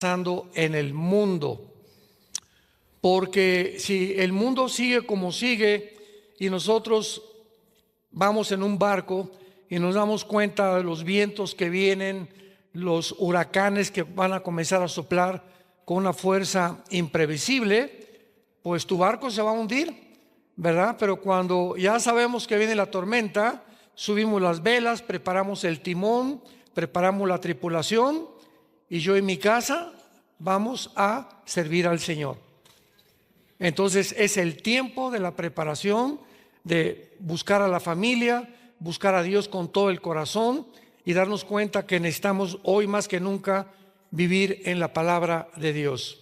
pasando en el mundo. Porque si el mundo sigue como sigue y nosotros vamos en un barco y nos damos cuenta de los vientos que vienen, los huracanes que van a comenzar a soplar con una fuerza imprevisible, pues tu barco se va a hundir, ¿verdad? Pero cuando ya sabemos que viene la tormenta, subimos las velas, preparamos el timón, preparamos la tripulación y yo en mi casa vamos a servir al Señor. Entonces es el tiempo de la preparación, de buscar a la familia, buscar a Dios con todo el corazón y darnos cuenta que necesitamos hoy más que nunca vivir en la palabra de Dios.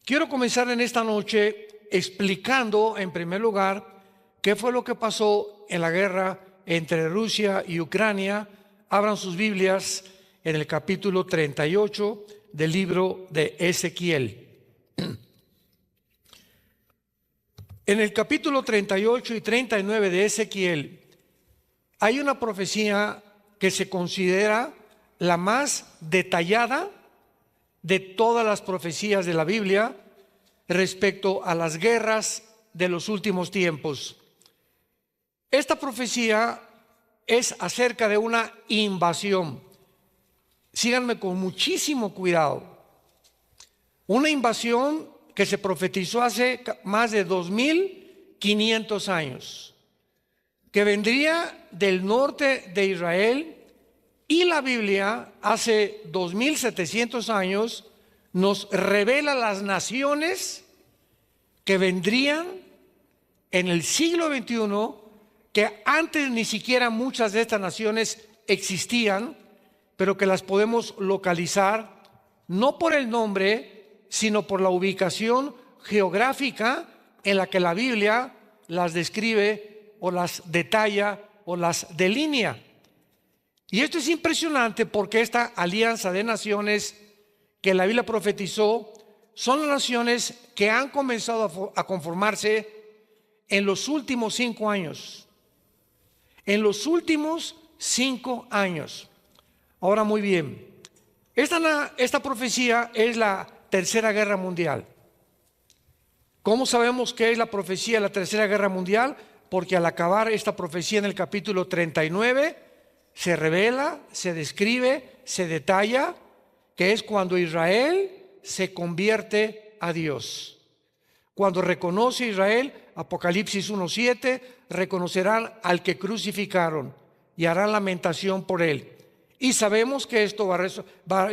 Quiero comenzar en esta noche explicando en primer lugar qué fue lo que pasó en la guerra entre Rusia y Ucrania. Abran sus Biblias en el capítulo 38 del libro de Ezequiel. En el capítulo 38 y 39 de Ezequiel hay una profecía que se considera la más detallada de todas las profecías de la Biblia respecto a las guerras de los últimos tiempos. Esta profecía es acerca de una invasión. Síganme con muchísimo cuidado. Una invasión que se profetizó hace más de 2500 años, que vendría del norte de Israel, y la Biblia hace 2700 años nos revela las naciones que vendrían en el siglo XXI, que antes ni siquiera muchas de estas naciones existían, pero que las podemos localizar no por el nombre, sino por la ubicación geográfica en la que la Biblia las describe o las detalla o las delinea. Y esto es impresionante porque esta alianza de naciones que la Biblia profetizó son las naciones que han comenzado a conformarse en los últimos 5 años. En los últimos 5 años. Ahora, muy bien, esta profecía es la Tercera Guerra Mundial. ¿Cómo sabemos que es la profecía de la Tercera Guerra Mundial? Porque al acabar esta profecía en el capítulo 39, se revela, se describe, se detalla que es cuando Israel se convierte a Dios. Cuando reconoce Israel, Apocalipsis 1:7, reconocerán al que crucificaron y harán lamentación por él. Y sabemos que esto va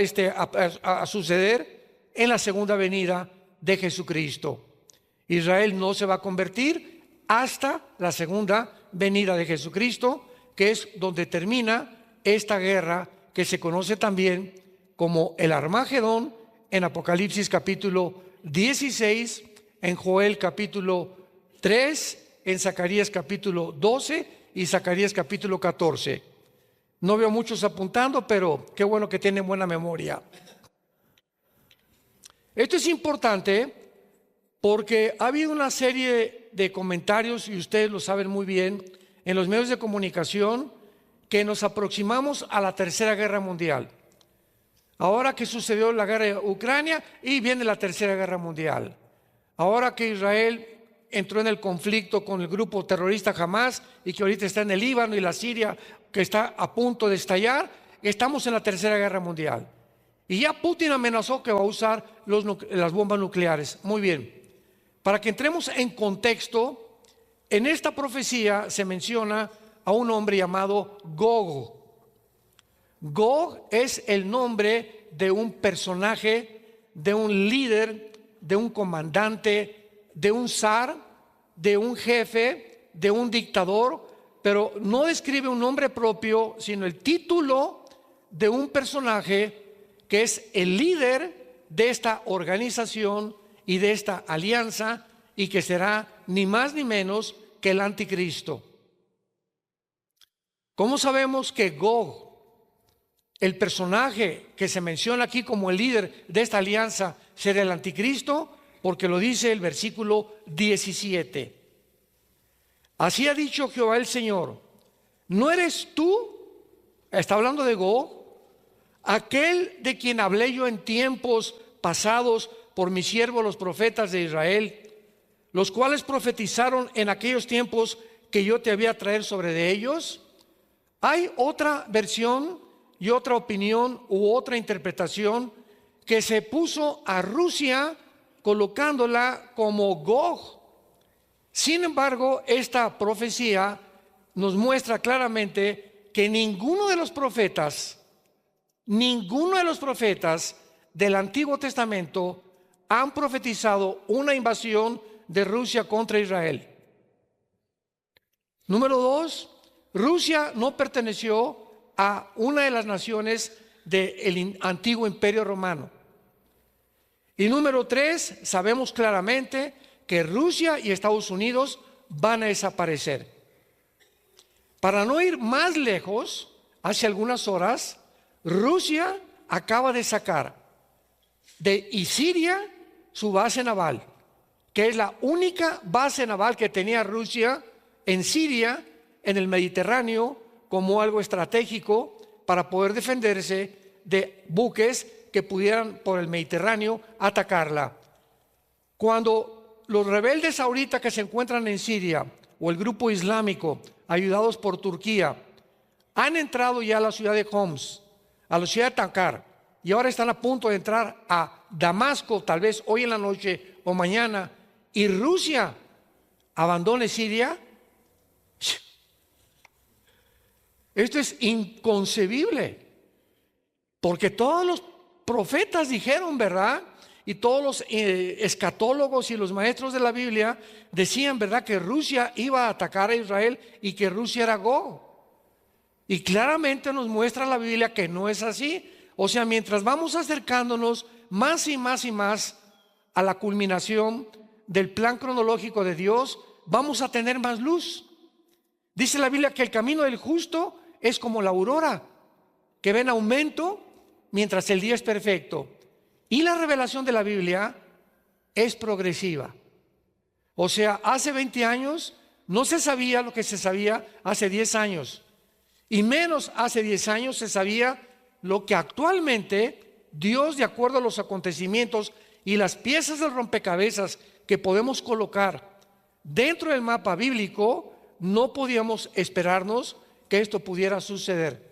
a suceder en la segunda venida de Jesucristo. Israel no se va a convertir hasta la segunda venida de Jesucristo, que es donde termina esta guerra que se conoce también como el Armagedón en Apocalipsis capítulo 16, en Joel capítulo 3, en Zacarías capítulo 12 y Zacarías capítulo 14. No veo muchos apuntando, pero qué bueno que tienen buena memoria. Esto es importante porque ha habido una serie de comentarios, y ustedes lo saben muy bien, en los medios de comunicación, que nos aproximamos a la Tercera Guerra Mundial. Ahora que sucedió la guerra de Ucrania y viene la Tercera Guerra Mundial. Ahora que Israel entró en el conflicto con el grupo terrorista Hamas y que ahorita está en el Líbano y la Siria que está a punto de estallar, estamos en la Tercera Guerra Mundial. Y ya Putin amenazó que va a usar las bombas nucleares. Muy bien. Para que entremos en contexto, en esta profecía se menciona a un hombre llamado Gog. Gog es el nombre de un personaje, de un líder, de un comandante, de un zar, de un jefe, de un dictador, pero no describe un nombre propio, sino el título de un personaje que es el líder de esta organización y de esta alianza, y que será ni más ni menos que el anticristo. ¿Cómo sabemos que Gog, el personaje que se menciona aquí como el líder de esta alianza, será el anticristo? Porque lo dice el versículo 17. Así ha dicho Jehová el Señor: ¿no eres tú, está hablando de Gog, aquel de quien hablé yo en tiempos pasados por mis siervos los profetas de Israel, los cuales profetizaron en aquellos tiempos que yo te había traer sobre de ellos. Hay otra versión y otra opinión u otra interpretación que se puso a Rusia colocándola como Gog. Sin embargo, esta profecía nos muestra claramente que ninguno de los profetas del Antiguo Testamento han profetizado una invasión de Rusia contra Israel. Número 2, Rusia no perteneció a una de las naciones del antiguo Imperio Romano. Y número 3, sabemos claramente que Rusia y Estados Unidos van a desaparecer. Para no ir más lejos, hace algunas horas, Rusia acaba de sacar de Siria su base naval, que es la única base naval que tenía Rusia en Siria, en el Mediterráneo, como algo estratégico para poder defenderse de buques que pudieran por el Mediterráneo atacarla. Cuando los rebeldes ahorita que se encuentran en Siria, o el grupo islámico, ayudados por Turquía, han entrado ya a la ciudad de Homs, a la ciudad de Takar, y ahora están a punto de entrar a Damasco, tal vez hoy en la noche o mañana, y Rusia abandone Siria. Esto es inconcebible, porque todos los profetas dijeron, ¿verdad? Y todos los escatólogos y los maestros de la Biblia decían, ¿verdad?, que Rusia iba a atacar a Israel y que Rusia era Gog. Y claramente nos muestra la Biblia que no es así. O sea, mientras vamos acercándonos más y más y más a la culminación del plan cronológico de Dios, vamos a tener más luz. Dice la Biblia que el camino del justo es como la aurora, que ve en aumento mientras el día es perfecto. Y la revelación de la Biblia es progresiva. O sea, hace 20 años no se sabía lo que se sabía hace 10 años. Y menos hace 10 años se sabía lo que actualmente Dios, de acuerdo a los acontecimientos y las piezas del rompecabezas que podemos colocar dentro del mapa bíblico, no podíamos esperarnos que esto pudiera suceder.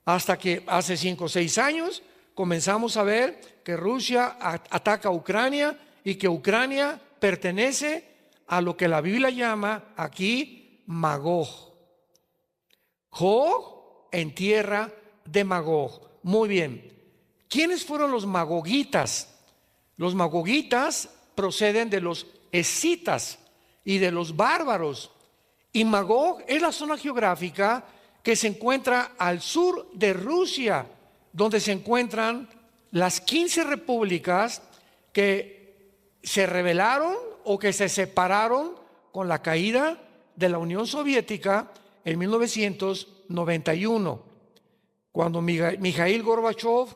Hasta que hace 5 o 6 años comenzamos a ver que Rusia ataca a Ucrania y que Ucrania pertenece a lo que la Biblia llama aquí Magog. Gog en tierra de Magog. Muy bien. ¿Quiénes fueron los magogitas? Los magogitas proceden de los escitas y de los bárbaros. Y Magog es la zona geográfica que se encuentra al sur de Rusia, donde se encuentran las 15 repúblicas que se rebelaron o que se separaron con la caída de la Unión Soviética en 1991, cuando Mikhail Gorbachev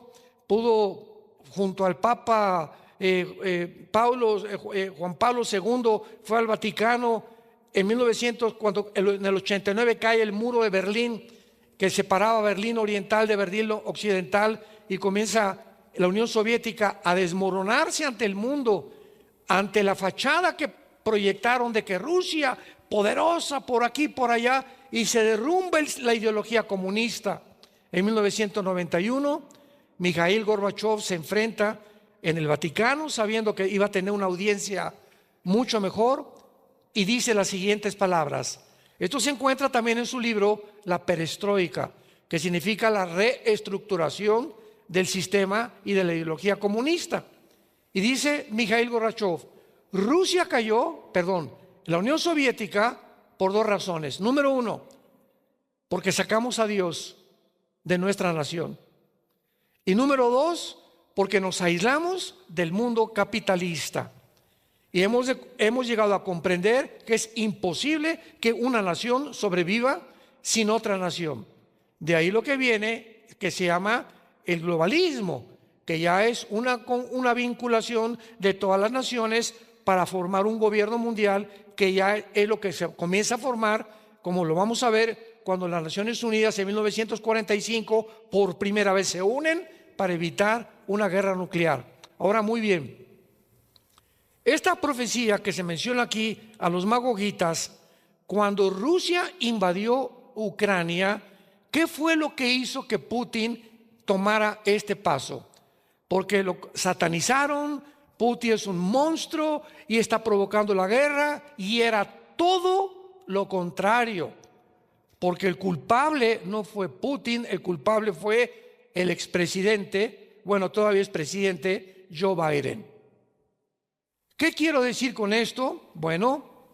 pudo, junto al Papa Juan Pablo II, fue al Vaticano en 1900, cuando en el 89 cae el muro de Berlín, que separaba Berlín Oriental de Berlín Occidental, y comienza la Unión Soviética a desmoronarse ante el mundo, ante la fachada que proyectaron de que Rusia, poderosa por aquí, por allá, y se derrumba la ideología comunista. En 1991, Mikhail Gorbachev se enfrenta en el Vaticano, sabiendo que iba a tener una audiencia mucho mejor, y dice las siguientes palabras. Esto se encuentra también en su libro La Perestroika, que significa la reestructuración del sistema y de la ideología comunista. Y dice Mikhail Gorbachev, la Unión Soviética, por 2 razones. Número 1, porque sacamos a Dios de nuestra nación. Y número 2, porque nos aislamos del mundo capitalista. Y hemos llegado a comprender que es imposible que una nación sobreviva sin otra nación. De ahí lo que viene, que se llama el globalismo, que ya es una vinculación de todas las naciones para formar un gobierno mundial, que ya es lo que se comienza a formar, como lo vamos a ver cuando las Naciones Unidas en 1945 por primera vez se unen para evitar una guerra nuclear. Ahora, muy bien, esta profecía que se menciona aquí a los magogitas, cuando Rusia invadió Ucrania, ¿qué fue lo que hizo que Putin tomara este paso? Porque lo satanizaron, Putin es un monstruo y está provocando la guerra, y era todo lo contrario, porque el culpable no fue Putin, el culpable fue el expresidente, bueno, todavía es presidente, Joe Biden. ¿Qué quiero decir con esto? Bueno,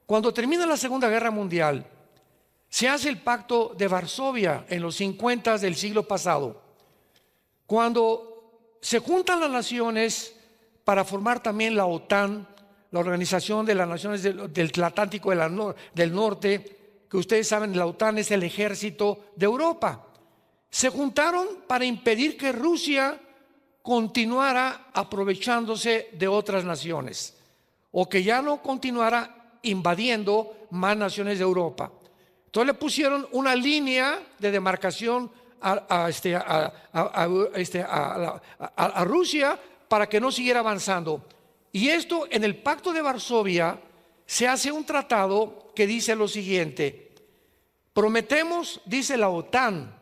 cuando termina la Segunda Guerra Mundial, se hace el Pacto de Varsovia en los 50 del siglo pasado, cuando se juntan las naciones para formar también la OTAN, la Organización de las Naciones del Atlántico del Norte, que ustedes saben, la OTAN es el ejército de Europa. Se juntaron para impedir que Rusia continuara aprovechándose de otras naciones, o que ya no continuara invadiendo más naciones de Europa. Entonces le pusieron una línea de demarcación a Rusia para que no siguiera avanzando. Y esto, en el Pacto de Varsovia se hace un tratado que dice lo siguiente: prometemos, dice la OTAN,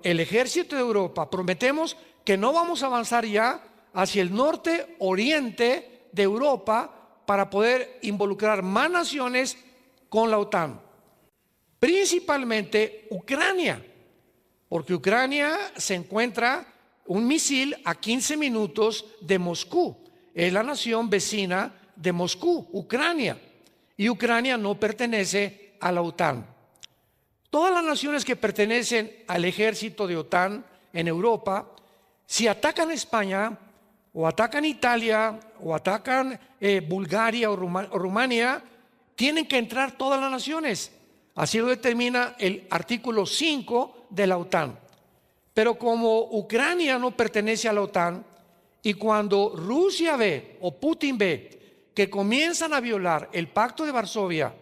el ejército de Europa, prometemos que no vamos a avanzar ya hacia el norte oriente de Europa para poder involucrar más naciones con la OTAN, principalmente Ucrania, porque Ucrania se encuentra un misil a 15 minutos de Moscú. Es la nación vecina de Moscú, Ucrania, y Ucrania no pertenece a la OTAN. Todas las naciones que pertenecen al ejército de OTAN en Europa, si atacan España, o atacan Italia, o atacan Bulgaria o Rumania, tienen que entrar todas las naciones. Así lo determina el artículo 5 de la OTAN. Pero como Ucrania no pertenece a la OTAN, y cuando Rusia ve, o Putin ve, que comienzan a violar el Pacto de Varsovia,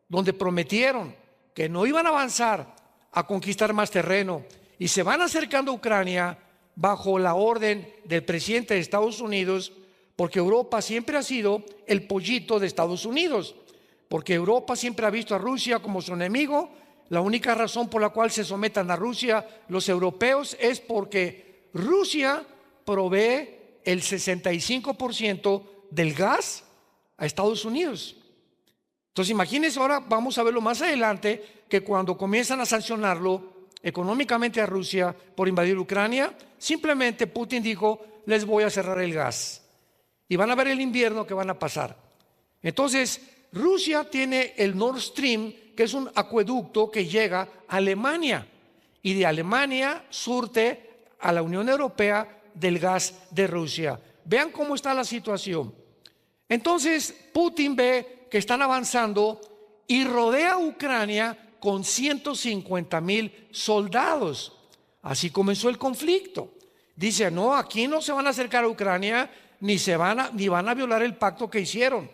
donde prometieron que no iban a avanzar a conquistar más terreno, y se van acercando a Ucrania bajo la orden del presidente de Estados Unidos, porque Europa siempre ha sido el pollito de Estados Unidos, porque Europa siempre ha visto a Rusia como su enemigo. La única razón por la cual se sometan a Rusia los europeos es porque Rusia provee el 65% del gas a Estados Unidos. Entonces imagínense, ahora vamos a verlo más adelante, que cuando comienzan a sancionarlo económicamente a Rusia por invadir Ucrania, simplemente Putin dijo: les voy a cerrar el gas, y van a ver el invierno que van a pasar. Entonces Rusia tiene el Nord Stream, que es un acueducto que llega a Alemania, y de Alemania surte a la Unión Europea del gas de Rusia. Vean cómo está la situación. Entonces Putin ve que están avanzando y rodea a Ucrania con 150,000 soldados. Así comenzó el conflicto. Dice: no, aquí no se van a acercar a Ucrania, ni van a violar el pacto que hicieron,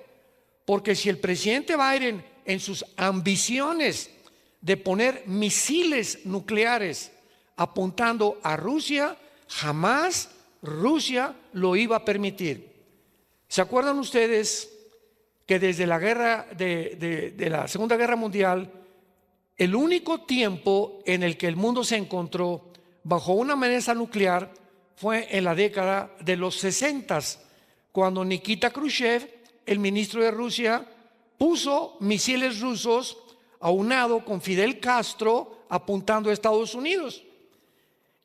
porque si el presidente Biden, en sus ambiciones de poner misiles nucleares apuntando a Rusia, jamás Rusia lo iba a permitir. ¿Se acuerdan ustedes que desde la guerra de la Segunda Guerra Mundial, el único tiempo en el que el mundo se encontró bajo una amenaza nuclear fue en la década de los 60, cuando Nikita Khrushchev, el ministro de Rusia, puso misiles rusos aunado con Fidel Castro apuntando a Estados Unidos?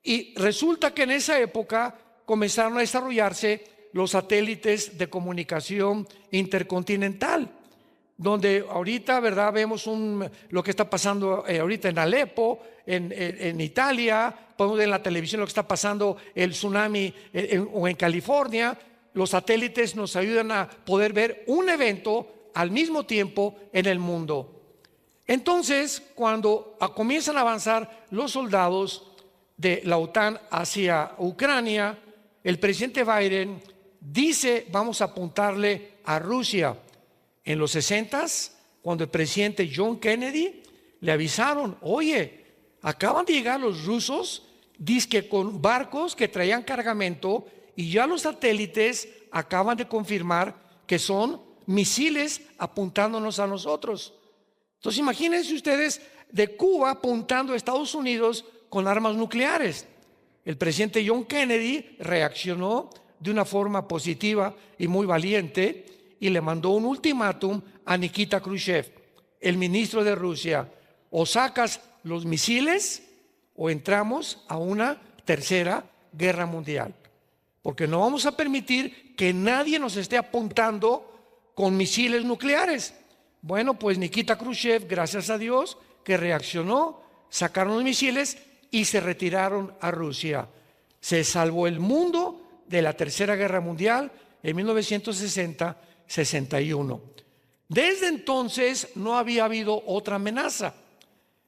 Y resulta que en esa época comenzaron a desarrollarse los satélites de comunicación intercontinental, donde ahorita, ¿verdad?, vemos lo que está pasando ahorita en Alepo, en Italia, podemos ver en la televisión lo que está pasando, el tsunami o en California. Los satélites nos ayudan a poder ver un evento al mismo tiempo en el mundo. Entonces, cuando comienzan a avanzar los soldados de la OTAN hacia Ucrania, el presidente Biden dice: vamos a apuntarle a Rusia. En los 60, cuando el presidente John Kennedy le avisaron: oye, acaban de llegar los rusos, dizque con barcos que traían cargamento, y ya los satélites acaban de confirmar que son misiles apuntándonos a nosotros. Entonces imagínense ustedes de Cuba apuntando a Estados Unidos con armas nucleares. El presidente John Kennedy reaccionó de una forma positiva y muy valiente y le mandó un ultimátum a Nikita Khrushchev, el ministro de Rusia: o sacas los misiles o entramos a una tercera guerra mundial, porque no vamos a permitir que nadie nos esté apuntando con misiles nucleares. Bueno, pues Nikita Khrushchev, gracias a Dios, que reaccionó, sacaron los misiles y se retiraron a Rusia. Se salvó el mundo de la Tercera Guerra Mundial en 1960-61. Desde entonces no había habido otra amenaza,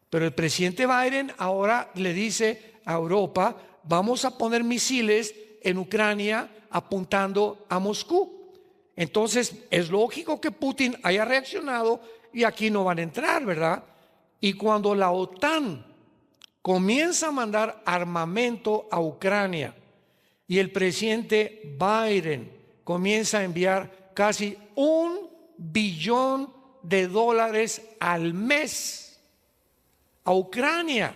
pero el presidente Biden ahora le dice a Europa: vamos a poner misiles en Ucrania apuntando a Moscú. Entonces es lógico que Putin haya reaccionado y aquí no van a entrar, ¿verdad? Y cuando la OTAN comienza a mandar armamento a Ucrania y el presidente Biden comienza a enviar casi $1 billón al mes a Ucrania,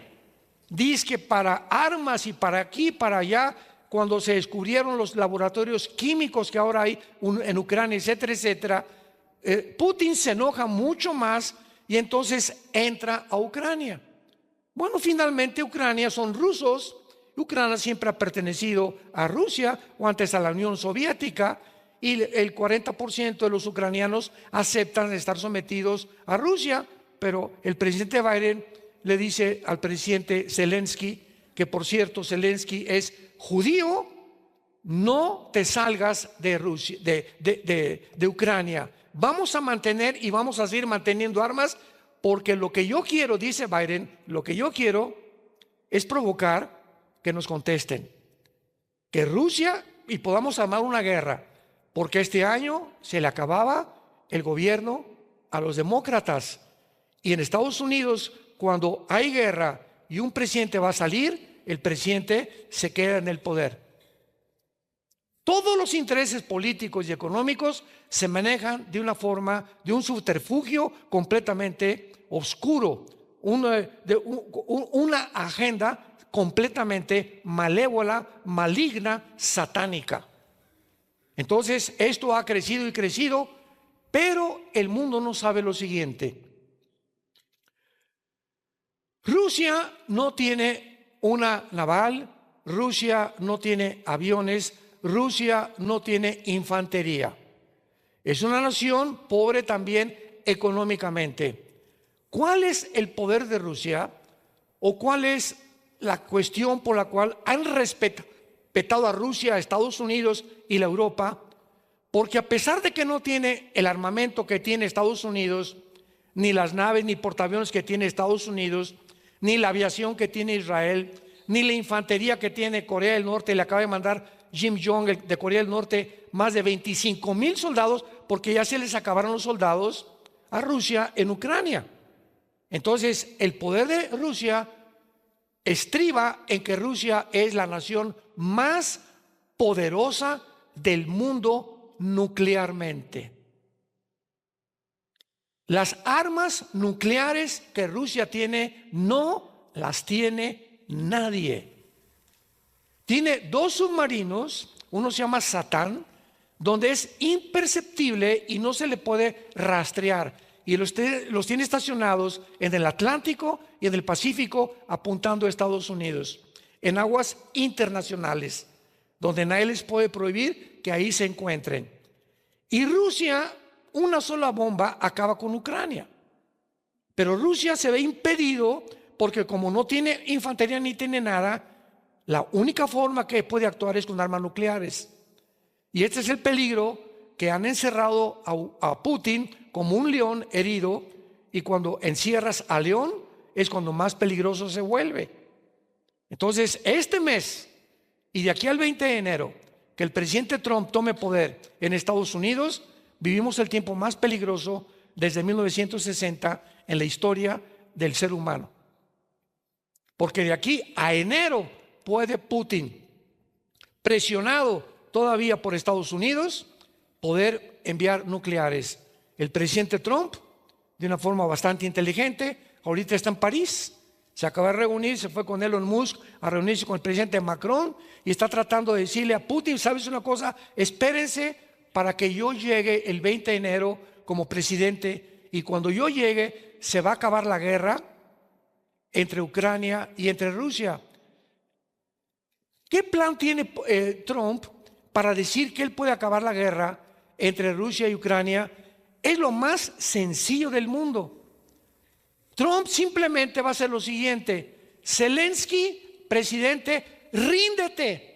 dice que para armas y para aquí, para allá, cuando se descubrieron los laboratorios químicos que ahora hay en Ucrania, etcétera, etcétera, Putin se enoja mucho más y entonces entra a Ucrania. Bueno, finalmente Ucrania son rusos. Ucrania siempre ha pertenecido a Rusia o antes a la Unión Soviética, y el 40% de los ucranianos aceptan estar sometidos a Rusia. Pero el presidente Biden le dice al presidente Zelensky, que por cierto Zelensky es judío: no te salgas de Rusia, de Ucrania. Vamos a mantener y vamos a seguir manteniendo armas, porque lo que yo quiero, dice Biden, lo que yo quiero es provocar que nos contesten, que Rusia, y podamos armar una guerra, porque este año se le acababa el gobierno a los demócratas. Y en Estados Unidos, cuando hay guerra y un presidente va a salir, el presidente se queda en el poder. Todos los intereses políticos y económicos se manejan de una forma, de un subterfugio completamente oscuro, una agenda completamente malévola, maligna, satánica. Entonces esto ha crecido y crecido, pero el mundo no sabe lo siguiente: Rusia no tiene una naval, Rusia no tiene aviones, Rusia no tiene infantería. Es una nación pobre también económicamente. ¿Cuál es el poder de Rusia? ¿O cuál es la cuestión por la cual han respetado a Rusia, a Estados Unidos y la Europa? Porque a pesar de que no tiene el armamento que tiene Estados Unidos, ni las naves ni portaaviones que tiene Estados Unidos, ni la aviación que tiene Israel, ni la infantería que tiene Corea del Norte, le acaba de mandar Kim Jong de Corea del Norte más de 25,000 soldados, porque ya se les acabaron los soldados a Rusia en Ucrania. Entonces el poder de Rusia estriba en que Rusia es la nación más poderosa del mundo nuclearmente. Las armas nucleares que Rusia tiene no las tiene nadie. Tiene 2 submarinos, uno se llama Satán, donde es imperceptible y no se le puede rastrear, y los tiene estacionados en el Atlántico y en el Pacífico, apuntando a Estados Unidos, en aguas internacionales, donde nadie les puede prohibir que ahí se encuentren. Y Rusia, una sola bomba acaba con Ucrania, pero Rusia se ve impedido porque como no tiene infantería ni tiene nada, la única forma que puede actuar es con armas nucleares. Y este es el peligro, que han encerrado a Putin como un león herido, y cuando encierras al león es cuando más peligroso se vuelve. Entonces este mes y de aquí al 20 de enero que el presidente Trump tome poder en Estados Unidos, vivimos el tiempo más peligroso desde 1960 en la historia del ser humano. Porque de aquí a enero puede Putin, presionado todavía por Estados Unidos, poder enviar nucleares. El presidente Trump, de una forma bastante inteligente, ahorita está en París, se acaba de reunir, se fue con Elon Musk a reunirse con el presidente Macron y está tratando de decirle a Putin, ¿sabes una cosa? Espérense para que yo llegue el 20 de enero como presidente, y cuando yo llegue se va a acabar la guerra entre Ucrania y entre Rusia. ¿Qué plan tiene Trump para decir que él puede acabar la guerra entre Rusia y Ucrania? Es lo más sencillo del mundo. Trump simplemente va a hacer lo siguiente: Zelensky, presidente, ríndete.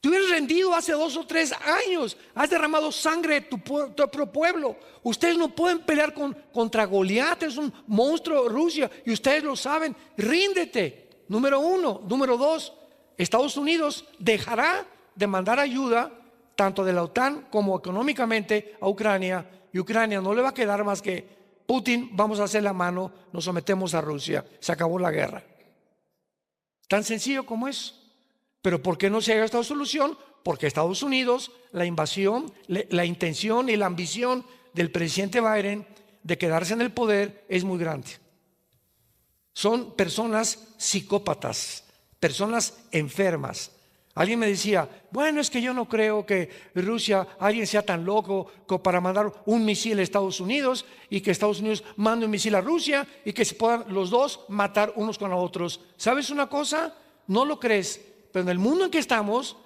Te hubieras rendido hace 2 o 3 años. Has derramado sangre de tu propio pueblo. Ustedes no pueden pelear contra Goliat, es un monstruo Rusia, y ustedes lo saben. Ríndete, número 1. Número 2, Estados Unidos dejará de mandar ayuda, tanto de la OTAN como económicamente, a Ucrania, y Ucrania no le va a quedar más que: Putin, vamos a hacer la mano, nos sometemos a Rusia, se acabó la guerra. Tan sencillo como eso. Pero ¿por qué no se haga esta solución? Porque Estados Unidos, la invasión, la intención y la ambición del presidente Biden de quedarse en el poder es muy grande. Son personas psicópatas, personas enfermas. Alguien me decía: bueno, es que yo no creo que Rusia, alguien sea tan loco como para mandar un misil a Estados Unidos, y que Estados Unidos mande un misil a Rusia y que se puedan los dos matar unos con los otros. ¿Sabes una cosa? No lo crees, pero en el mundo en que estamos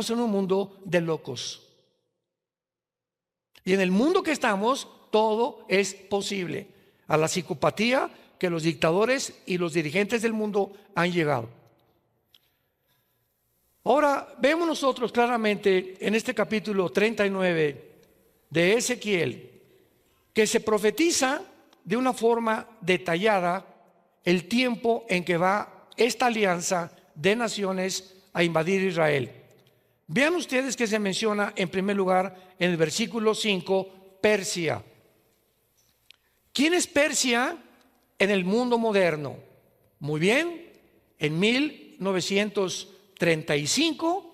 en un mundo de locos. Y en el mundo que estamos, todo es posible. A la psicopatía que los dictadores y los dirigentes del mundo han llegado. Ahora vemos nosotros claramente en este capítulo 39 de Ezequiel que se profetiza de una forma detallada el tiempo en que va esta alianza de naciones a invadir Israel. Vean ustedes que se menciona en primer lugar en el versículo 5, Persia. ¿Quién es Persia en el mundo moderno? Muy bien, en 1935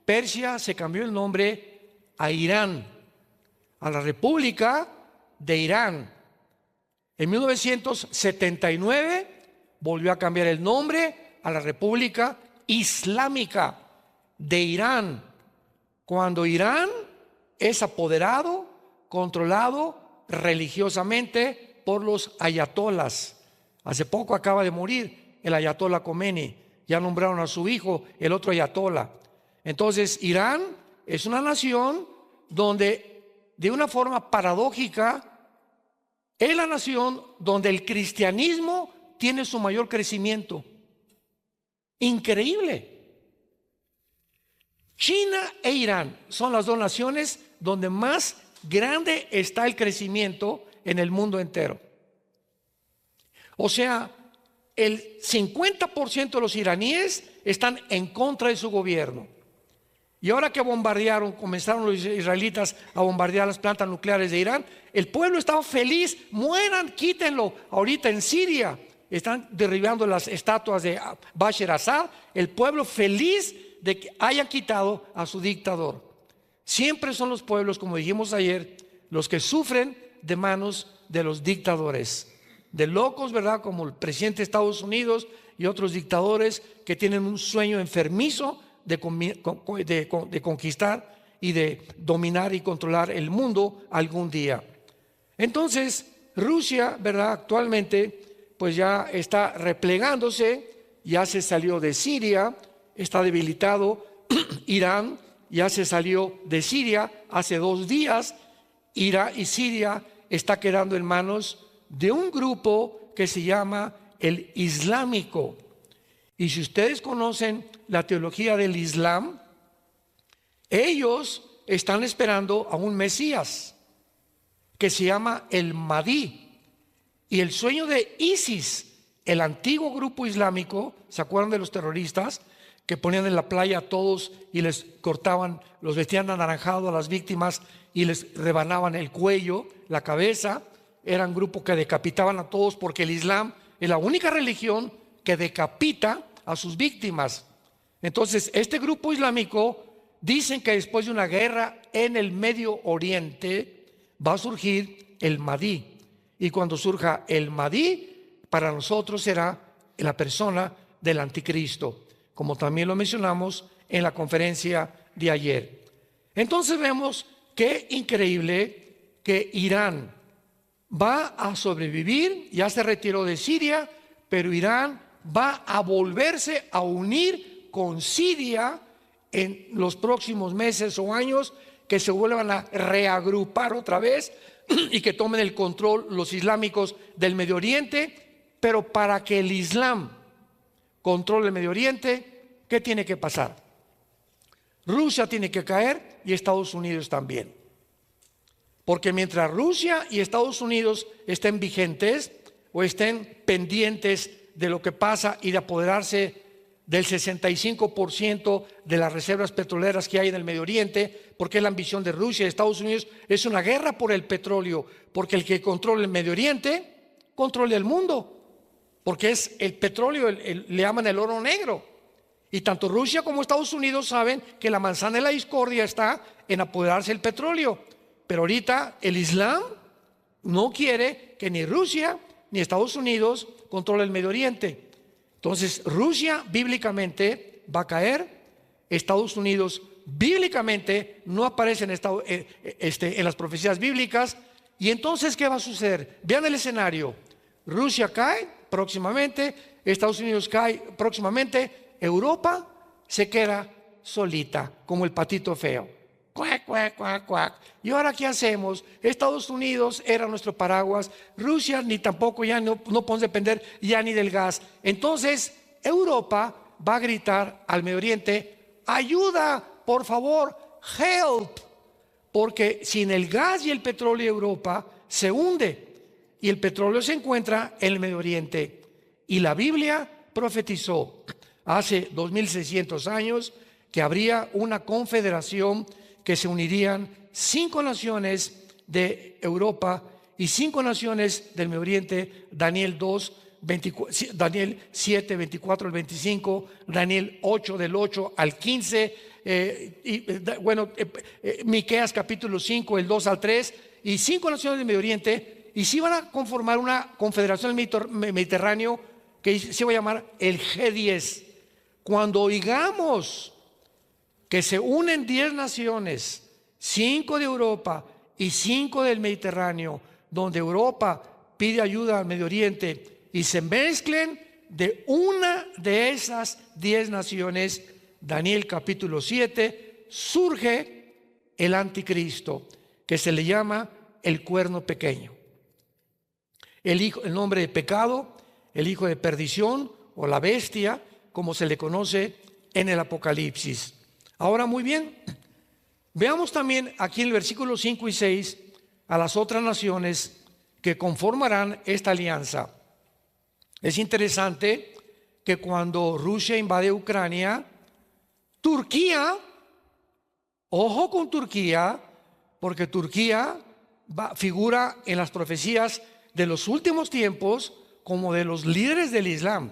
Persia se cambió el nombre a Irán, a la República de Irán. En 1979 volvió a cambiar el nombre a la República Islámica de Irán, cuando Irán es apoderado, controlado religiosamente por los ayatolas. Hace poco acaba de morir el ayatolá Khomeini, ya nombraron a su hijo el otro ayatolá. Entonces Irán es una nación donde, de una forma paradójica, es la nación donde el cristianismo tiene su mayor crecimiento. Increíble. China e Irán son las dos naciones donde más grande está el crecimiento en el mundo entero. O sea, el 50% de los iraníes están en contra de su gobierno. Y ahora que comenzaron los israelitas a bombardear las plantas nucleares de Irán, el pueblo estaba feliz. Mueran, quítenlo. Ahorita en Siria están derribando las estatuas de Bashar al-Assad. El pueblo feliz de que hayan quitado a su dictador. Siempre son los pueblos, como dijimos ayer, los que sufren de manos de los dictadores, de locos, ¿verdad? Como el presidente de Estados Unidos y otros dictadores que tienen un sueño enfermizo de conquistar y de dominar y controlar el mundo algún día. Entonces Rusia, ¿verdad? Actualmente pues ya está replegándose, ya se salió de Siria, está debilitado. Irán ya se salió de Siria hace 2 días. Irak y Siria está quedando en manos de un grupo que se llama el Islámico. Y si ustedes conocen la teología del Islam, ellos están esperando a un Mesías que se llama el Mahdi. Y el sueño de ISIS, el antiguo grupo islámico, ¿se acuerdan de los terroristas que ponían en la playa a todos y les cortaban, los vestían anaranjado a las víctimas y les rebanaban el cuello, la cabeza? eran grupos que decapitaban a todos, porque el Islam es la única religión que decapita a sus víctimas. Entonces, este grupo islámico dicen que después de una guerra en el Medio Oriente va a surgir el Mahdi. Y cuando surja el Mahdi, para nosotros será la persona del anticristo, como también lo mencionamos en la conferencia de ayer. Entonces vemos qué increíble que Irán va a sobrevivir, ya se retiró de Siria, pero Irán va a volverse a unir con Siria en los próximos meses o años, que se vuelvan a reagrupar otra vez y que tomen el control los islámicos del Medio Oriente. Pero para que el Islam controle el Medio Oriente, ¿qué tiene que pasar? Rusia tiene que caer y Estados Unidos también. Porque mientras Rusia y Estados Unidos estén vigentes o estén pendientes de lo que pasa y de apoderarse del 65% de las reservas petroleras que hay en el Medio Oriente, porque es la ambición de Rusia y Estados Unidos, es una guerra por el petróleo, porque el que controla el Medio Oriente controla el mundo, porque es el petróleo, le llaman el oro negro. Y tanto Rusia como Estados Unidos saben que la manzana de la discordia está en apoderarse del petróleo. Pero ahorita el Islam no quiere que ni Rusia ni Estados Unidos controle el Medio Oriente. Entonces Rusia bíblicamente va a caer, Estados Unidos bíblicamente no aparece en las profecías bíblicas. Y entonces, ¿qué va a suceder? Vean el escenario: Rusia cae próximamente, Estados Unidos cae próximamente, Europa se queda solita como el patito feo. Cuac, cuac, cuac, cuac. ¿Y ahora qué hacemos? Estados Unidos era nuestro paraguas, Rusia ni tampoco, ya no podemos depender ya ni del gas. Entonces Europa va a gritar al Medio Oriente: ayuda, por favor, help, porque sin el gas y el petróleo Europa se hunde, y el petróleo se encuentra en el Medio Oriente. Y la Biblia profetizó hace 2600 años que habría una confederación, que se unirían 5 naciones de Europa y 5 naciones del Medio Oriente. Daniel 7, 24 al 25, Daniel 8, del 8 al 15, Miqueas capítulo 5, el 2 al 3, y 5 naciones del Medio Oriente, y sí van a conformar una confederación del Mediterráneo que se va a llamar el G10. Cuando oigamos que se unen 10 naciones, 5 de Europa y 5 del Mediterráneo, donde Europa pide ayuda al Medio Oriente, y se mezclen de una de esas 10 naciones, Daniel capítulo 7, surge el anticristo, que se le llama el cuerno pequeño, el nombre de pecado, el hijo de perdición o la bestia, como se le conoce en el Apocalipsis. Ahora, muy bien, veamos también aquí en el versículo 5 y 6 a las otras naciones que conformarán esta alianza. Es interesante que cuando Rusia invade Ucrania, Turquía, ojo con Turquía, porque Turquía figura en las profecías de los últimos tiempos como de los líderes del Islam.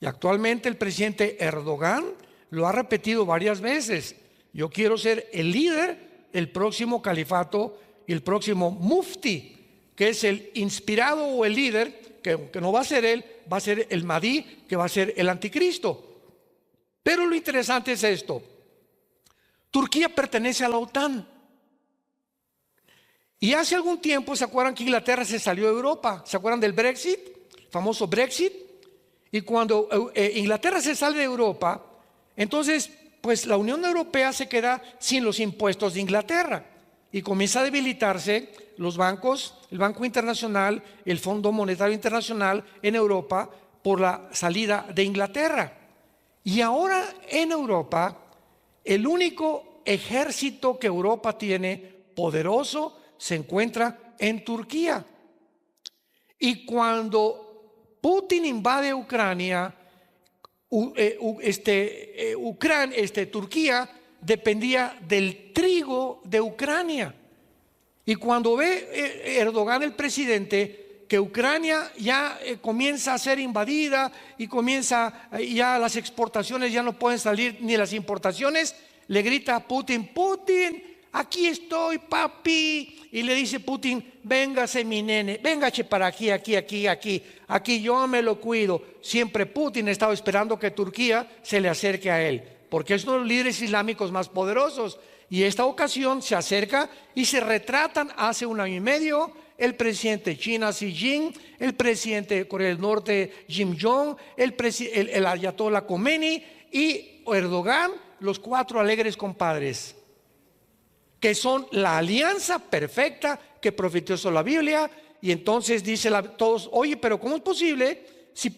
Y actualmente el presidente Erdogan lo ha repetido varias veces: yo quiero ser el líder del próximo califato y el próximo mufti, que es el inspirado o el líder, que no va a ser él, va a ser el Mahdi, que va a ser el anticristo. Pero lo interesante es esto: Turquía pertenece a la OTAN. Y hace algún tiempo, ¿se acuerdan que Inglaterra se salió de Europa? ¿Se acuerdan del Brexit? El famoso Brexit. Y cuando Inglaterra se sale de Europa, entonces pues la Unión Europea se queda sin los impuestos de Inglaterra y comienza a debilitarse los bancos, el Banco Internacional, el Fondo Monetario Internacional en Europa, por la salida de Inglaterra. Y ahora en Europa, el único ejército que Europa tiene poderoso se encuentra en Turquía. Y cuando Putin invade Ucrania, Turquía dependía del trigo de Ucrania. Y cuando ve Erdogan, el presidente, que Ucrania ya comienza a ser invadida y comienza ya las exportaciones ya no pueden salir ni las importaciones, le grita a Putin: Putin, aquí estoy, papi. Y le dice Putin: véngase mi nene, véngase para aquí, aquí yo me lo cuido. Siempre Putin estaba esperando que Turquía se le acerque a él, porque es uno de los líderes islámicos más poderosos. Y esta ocasión se acerca y se retratan hace un año y medio el presidente de China, Xi Jinping, el presidente de Corea del Norte, Kim Jong, el ayatollah Khomeini y Erdogan, los cuatro alegres compadres, que son la alianza perfecta que profetizó la Biblia. Y entonces dice todos: oye, pero ¿cómo es posible si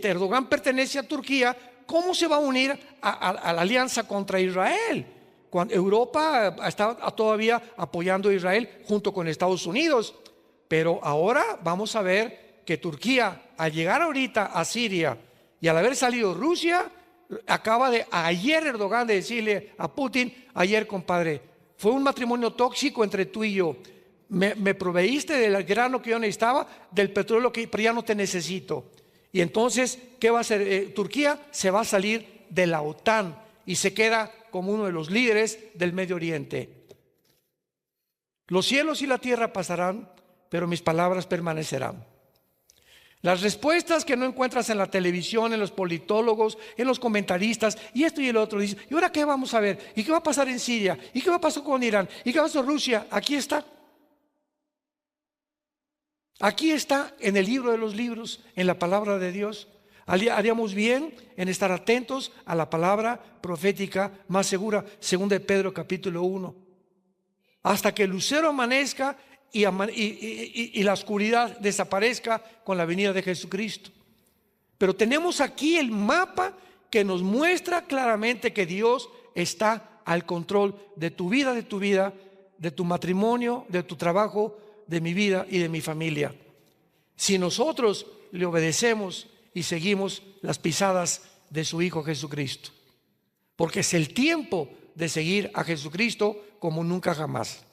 Erdogan pertenece a Turquía? ¿Cómo se va a unir a la alianza contra Israel? Cuando Europa está todavía apoyando a Israel junto con Estados Unidos. Pero ahora vamos a ver que Turquía, al llegar ahorita a Siria y al haber salido Rusia, acaba de ayer Erdogan de decirle a Putin: ayer, compadre, fue un matrimonio tóxico entre tú y yo. Me proveíste del grano que yo necesitaba, del petróleo pero ya no te necesito. Y entonces, ¿qué va a hacer? Turquía se va a salir de la OTAN y se queda como uno de los líderes del Medio Oriente. Los cielos y la tierra pasarán, pero mis palabras permanecerán. Las respuestas que no encuentras en la televisión, en los politólogos, en los comentaristas, y esto y el otro, dice: ¿y ahora qué vamos a ver? ¿Y qué va a pasar en Siria? ¿Y qué va a pasar con Irán? ¿Y qué va a pasar con Rusia? Aquí está. Aquí está en el libro de los libros, en la palabra de Dios. Haríamos bien en estar atentos a la palabra profética más segura, según de Pedro capítulo 1. Hasta que el lucero amanezca y la oscuridad desaparezca con la venida de Jesucristo. Pero tenemos aquí el mapa que nos muestra claramente que Dios está al control de tu vida, de tu matrimonio, de tu trabajo, de mi vida y de mi familia. Si nosotros le obedecemos y seguimos las pisadas de su Hijo Jesucristo, porque es el tiempo de seguir a Jesucristo como nunca jamás.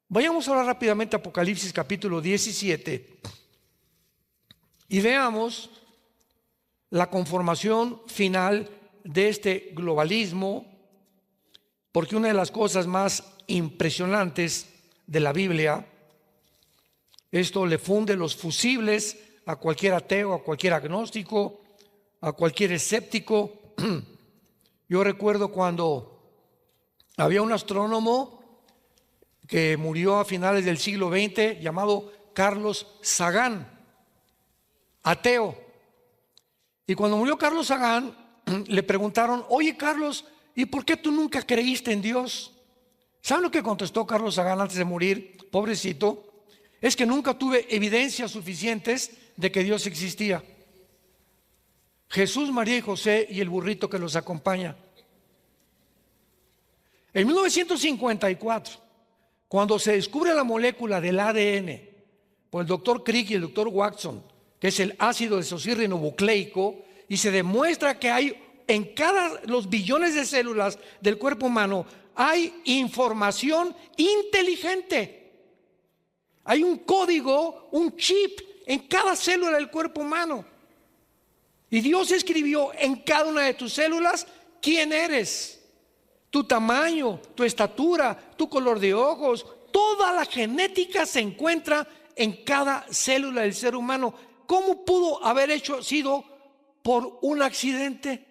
Vayamos ahora rápidamente a Apocalipsis capítulo 17 y veamos la conformación final de este globalismo, porque una de las cosas más impresionantes de la Biblia, esto le funde los fusibles a cualquier ateo, a cualquier agnóstico, a cualquier escéptico. Yo recuerdo cuando había un astrónomo que murió a finales del siglo XX llamado Carlos Sagan, ateo. Y cuando murió Carlos Sagan, le preguntaron: oye, Carlos, ¿y por qué tú nunca creíste en Dios? ¿Saben lo que contestó Carlos Sagan antes de morir? Pobrecito. Es que nunca tuve evidencias suficientes de que Dios existía. Jesús, María y José y el burrito que los acompaña. En 1954, cuando se descubre la molécula del ADN por el doctor Crick y el doctor Watson, que es el ácido desoxirribonucleico, y se demuestra que hay en los billones de células del cuerpo humano hay información inteligente. Hay un código, un chip en cada célula del cuerpo humano. Y Dios escribió en cada una de tus células quién eres, tu tamaño, tu estatura, tu color de ojos. Toda la genética se encuentra en cada célula del ser humano. ¿Cómo pudo haber sido por un accidente?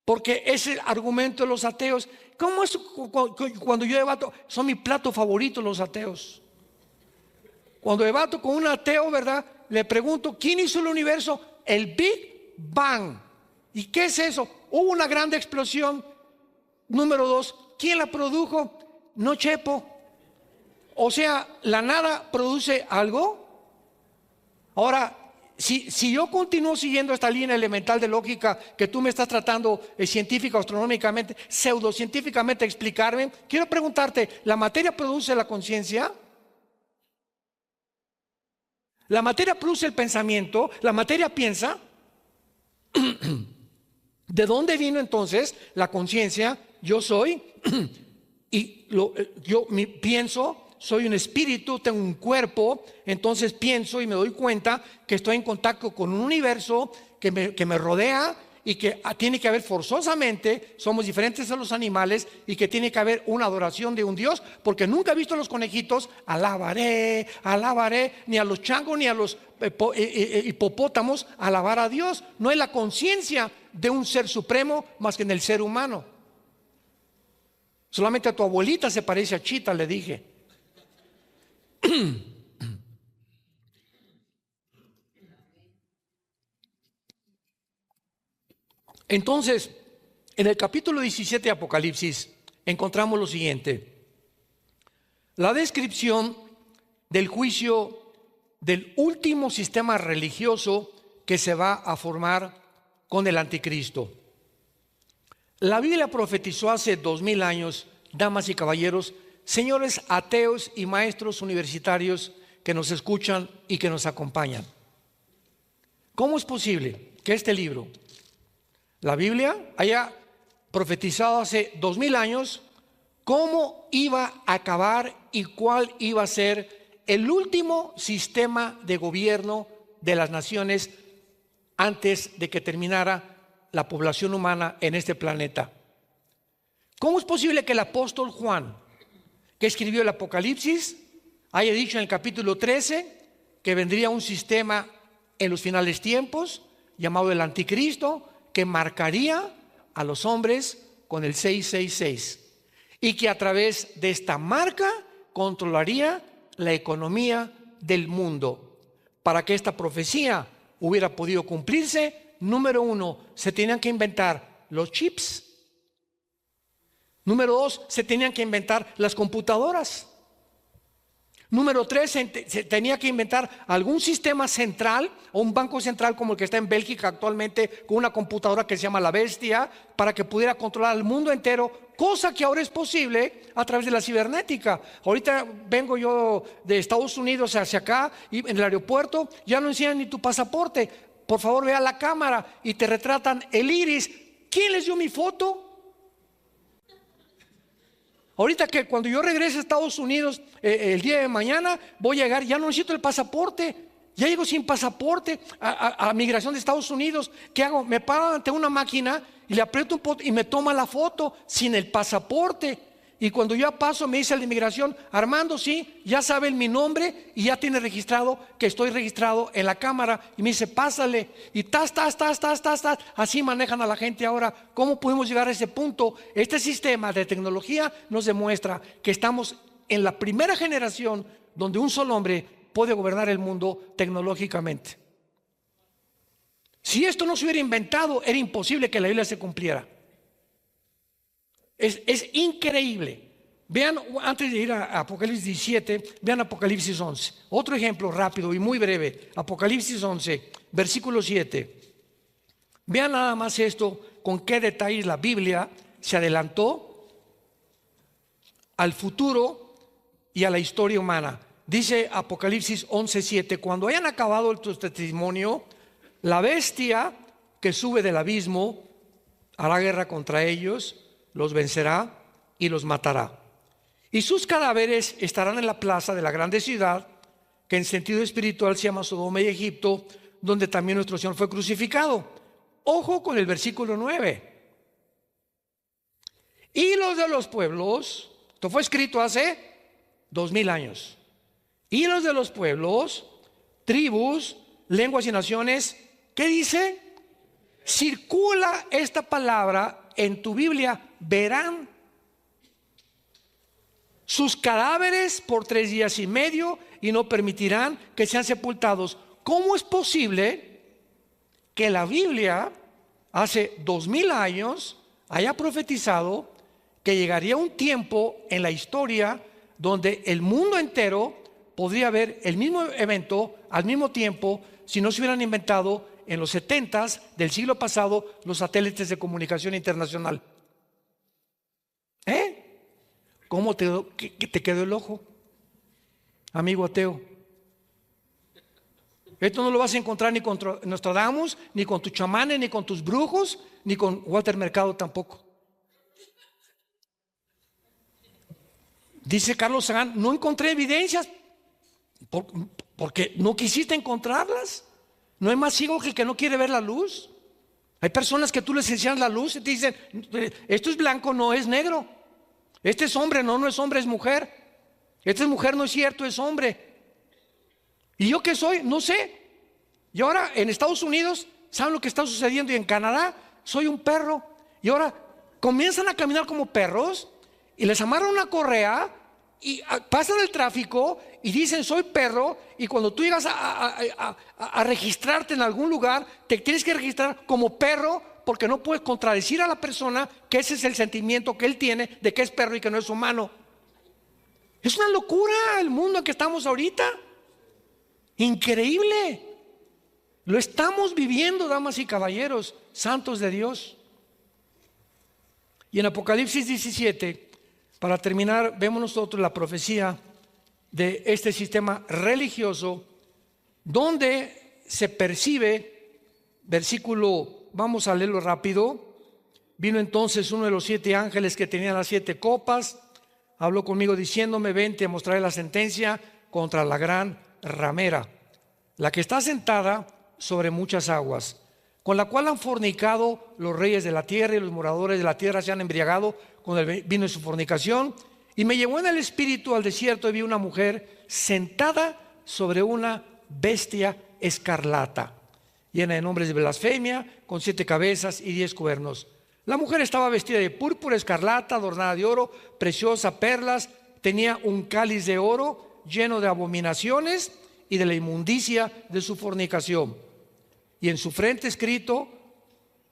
Porque es el argumento de los ateos. ¿Cómo es cuando yo debato? Son mi plato favorito los ateos. Cuando debato con un ateo, ¿verdad? Le pregunto: ¿quién hizo el universo? El Big Bang. ¿Y qué es eso? Hubo una gran explosión. Número 2, ¿quién la produjo? No Chepo. O sea, ¿la nada produce algo? Ahora, si yo continúo siguiendo esta línea elemental de lógica que tú me estás tratando científica, astronómicamente, pseudocientíficamente explicarme, quiero preguntarte: ¿la materia produce la conciencia? ¿La materia produce el pensamiento? ¿La materia piensa? ¿De dónde vino entonces la conciencia? Yo soy y pienso, soy un espíritu, tengo un cuerpo, entonces pienso y me doy cuenta que estoy en contacto con un universo que me rodea y que tiene que haber forzosamente, somos diferentes a los animales y que tiene que haber una adoración de un Dios, porque nunca he visto a los conejitos, alabaré, ni a los changos ni a los hipopótamos alabar a Dios. No hay la conciencia de un ser supremo más que en el ser humano. Solamente a tu abuelita se parece a Chita, le dije. Entonces, en el capítulo 17 de Apocalipsis encontramos lo siguiente: la descripción del juicio del último sistema religioso que se va a formar con el anticristo. La Biblia profetizó hace 2000 años, damas y caballeros, señores ateos y maestros universitarios que nos escuchan y que nos acompañan. ¿Cómo es posible que este libro, la Biblia, haya profetizado hace 2000 años cómo iba a acabar y cuál iba a ser el último sistema de gobierno de las naciones antes de que terminara la población humana en este planeta? ¿Cómo es posible que el apóstol Juan, que escribió el Apocalipsis, haya dicho en el capítulo 13 que vendría un sistema en los finales tiempos llamado el anticristo, que marcaría a los hombres con el 666 y que a través de esta marca controlaría la economía del mundo? Para que esta profecía hubiera podido cumplirse, número 1, se tenían que inventar los chips. Número 2, se tenían que inventar las computadoras. Número 3, se tenía que inventar algún sistema central o un banco central como el que está en Bélgica actualmente, con una computadora que se llama la Bestia, para que pudiera controlar al mundo entero, cosa que ahora es posible a través de la cibernética. Ahorita vengo yo de Estados Unidos hacia acá y en el aeropuerto ya no enseñan ni tu pasaporte. Por favor, ve a la cámara y te retratan el iris. ¿Quién les dio mi foto? Ahorita que cuando yo regrese a Estados Unidos el día de mañana, voy a llegar, ya no necesito el pasaporte, ya llego sin pasaporte a migración de Estados Unidos. ¿Qué hago? Me paro ante una máquina y le aprieto un botón y me toma la foto sin el pasaporte. Y cuando yo paso, me dice el de inmigración: Armando, sí, ya sabe mi nombre y ya tiene registrado que estoy registrado en la cámara. Y me dice: pásale. Y así manejan a la gente ahora. ¿Cómo pudimos llegar a ese punto? Este sistema de tecnología nos demuestra que estamos en la primera generación donde un solo hombre puede gobernar el mundo tecnológicamente. Si esto no se hubiera inventado, era imposible que la Biblia se cumpliera. Es increíble. Vean, antes de ir a Apocalipsis 17, vean Apocalipsis 11. Otro ejemplo rápido y muy breve. Apocalipsis 11, versículo 7. Vean nada más esto, con qué detalles la Biblia se adelantó al futuro y a la historia humana. Dice Apocalipsis 11, 7: cuando hayan acabado tu testimonio, la bestia que sube del abismo hará guerra contra ellos, los vencerá y los matará. Y sus cadáveres estarán en la plaza de la grande ciudad, que en sentido espiritual se llama Sodoma y Egipto, donde también nuestro Señor fue crucificado. Ojo con el versículo 9. Y los de los pueblos, esto fue escrito hace 2000 años. Y los de los pueblos, tribus, lenguas y naciones, ¿qué dice? Circula esta palabra en tu Biblia: verán sus cadáveres por 3 días y medio y no permitirán que sean sepultados. ¿Cómo es posible que la Biblia hace 2000 años haya profetizado que llegaría un tiempo en la historia donde el mundo entero podría ver el mismo evento al mismo tiempo, si no se hubieran inventado en los 70s del siglo pasado los satélites de comunicación internacional? ¿Cómo te quedó el ojo, amigo ateo? Esto no lo vas a encontrar ni con Nostradamus, ni con tus chamanes, ni con tus brujos, ni con Walter Mercado tampoco. Dice Carlos Sagan, no encontré evidencias porque no quisiste encontrarlas. No hay más ciego que el que no quiere ver la luz. Hay personas que tú les enseñas la luz y te dicen, esto es blanco, no es negro. Este es hombre, no es hombre, es mujer. Esta es mujer, no es cierto, es hombre. ¿Y yo qué soy? No sé. Y ahora en Estados Unidos, ¿saben lo que está sucediendo? Y en Canadá, soy un perro. Y ahora comienzan a caminar como perros y les amarran una correa y pasan el tráfico y dicen soy perro, y cuando tú llegas a registrarte en algún lugar, te tienes que registrar como perro, porque no puedes contradecir a la persona que ese es el sentimiento que él tiene de que es perro y que no es humano. Es una locura el mundo en que estamos ahorita. Increíble. Lo estamos viviendo, damas y caballeros, santos de Dios. Y en Apocalipsis 17, para terminar, vemos nosotros la profecía de este sistema religioso, donde se percibe, versículo, vamos a leerlo rápido. Vino entonces uno de los 7 ángeles que tenía las 7 copas, habló conmigo diciéndome, ven, te mostraré la sentencia contra la gran ramera, la que está sentada sobre muchas aguas, con la cual han fornicado los reyes de la tierra, y los moradores de la tierra se han embriagado con el vino de su fornicación. Y me llevó en el espíritu al desierto y vi una mujer sentada sobre una bestia escarlata, llena de nombres de blasfemia, con 7 cabezas y 10 cuernos. La mujer estaba vestida de púrpura escarlata, adornada de oro, preciosa, perlas, tenía un cáliz de oro lleno de abominaciones y de la inmundicia de su fornicación. Y en su frente escrito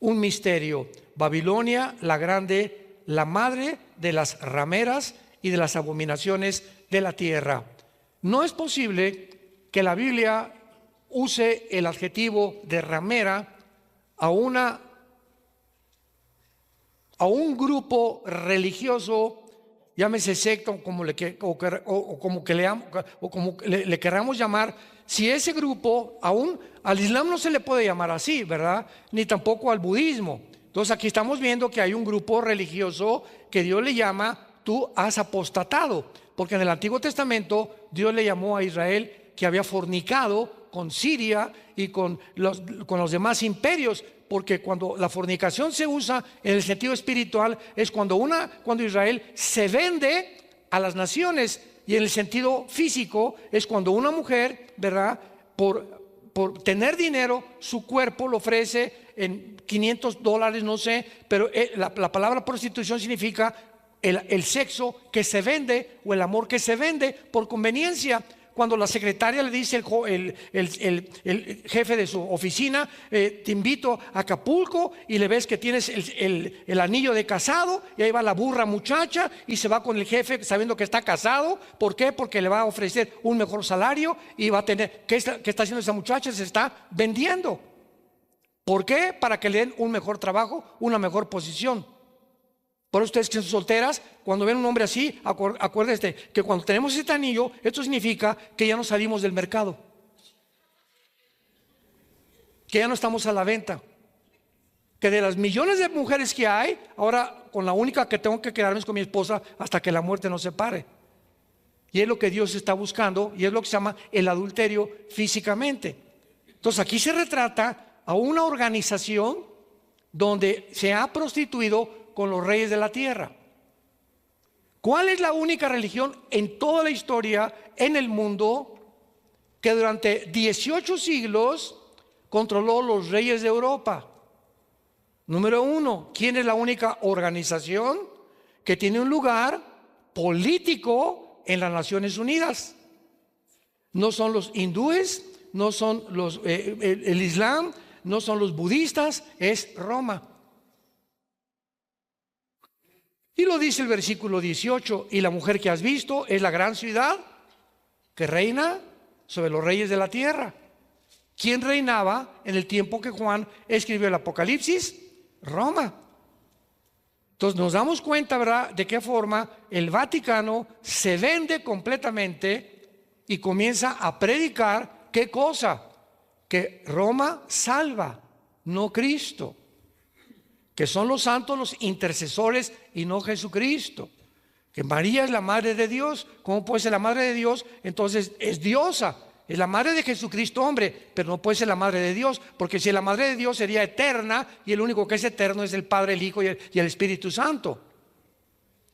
un misterio: Babilonia la grande, la madre de las rameras y de las abominaciones de la tierra. No es posible que la Biblia use el adjetivo de ramera a un grupo religioso, llámese secta o como le queramos llamar, si ese grupo, aún al Islam no se le puede llamar así, ¿verdad? Ni tampoco al budismo. Entonces aquí estamos viendo que hay un grupo religioso que Dios le llama, tú has apostatado, porque en el Antiguo Testamento Dios le llamó a Israel que había fornicado con Siria y con los demás imperios, porque cuando la fornicación se usa en el sentido espiritual es cuando Israel se vende a las naciones, y en el sentido físico es cuando una mujer, ¿verdad?, por tener dinero, su cuerpo lo ofrece en $500, no sé, pero la palabra prostitución significa el sexo que se vende, o el amor que se vende por conveniencia. Cuando la secretaria le dice el jefe de su oficina, te invito a Acapulco, y le ves que tienes el anillo de casado, y ahí va la burra muchacha y se va con el jefe sabiendo que está casado. ¿Por qué? Porque le va a ofrecer un mejor salario y va a tener, ¿qué está haciendo esa muchacha? Se está vendiendo. ¿Por qué? Para que le den un mejor trabajo, una mejor posición. Por ustedes que son solteras, cuando ven un hombre así, acuérdense que cuando tenemos este anillo, esto significa que ya no salimos del mercado, que ya no estamos a la venta, que de las millones de mujeres que hay, ahora con la única que tengo que quedarme es con mi esposa hasta que la muerte nos separe. Y es lo que Dios está buscando, y es lo que se llama el adulterio físicamente. Entonces aquí se retrata a una organización donde se ha prostituido con los reyes de la tierra. ¿Cuál es la única religión en toda la historia, en el mundo, que durante 18 siglos controló los reyes de Europa? Número 1, ¿quién es la única organización que tiene un lugar político en las Naciones Unidas? No son los hindúes, no son el Islam, no son los budistas, es Roma. Y lo dice el versículo 18: y la mujer que has visto es la gran ciudad que reina sobre los reyes de la tierra. ¿Quién reinaba en el tiempo que Juan escribió el Apocalipsis? Roma. Entonces nos damos cuenta, ¿verdad?, de qué forma el Vaticano se vende completamente y comienza a predicar, ¿qué cosa? Que Roma salva, no Cristo, que son los santos los intercesores y no Jesucristo, Que María es la madre de Dios. ¿Cómo puede ser la madre de Dios? Entonces es diosa. Es la madre de Jesucristo, hombre, pero no puede ser la madre de Dios, porque si es la madre de Dios sería eterna, y el único que es eterno es el Padre, el Hijo y el Espíritu Santo.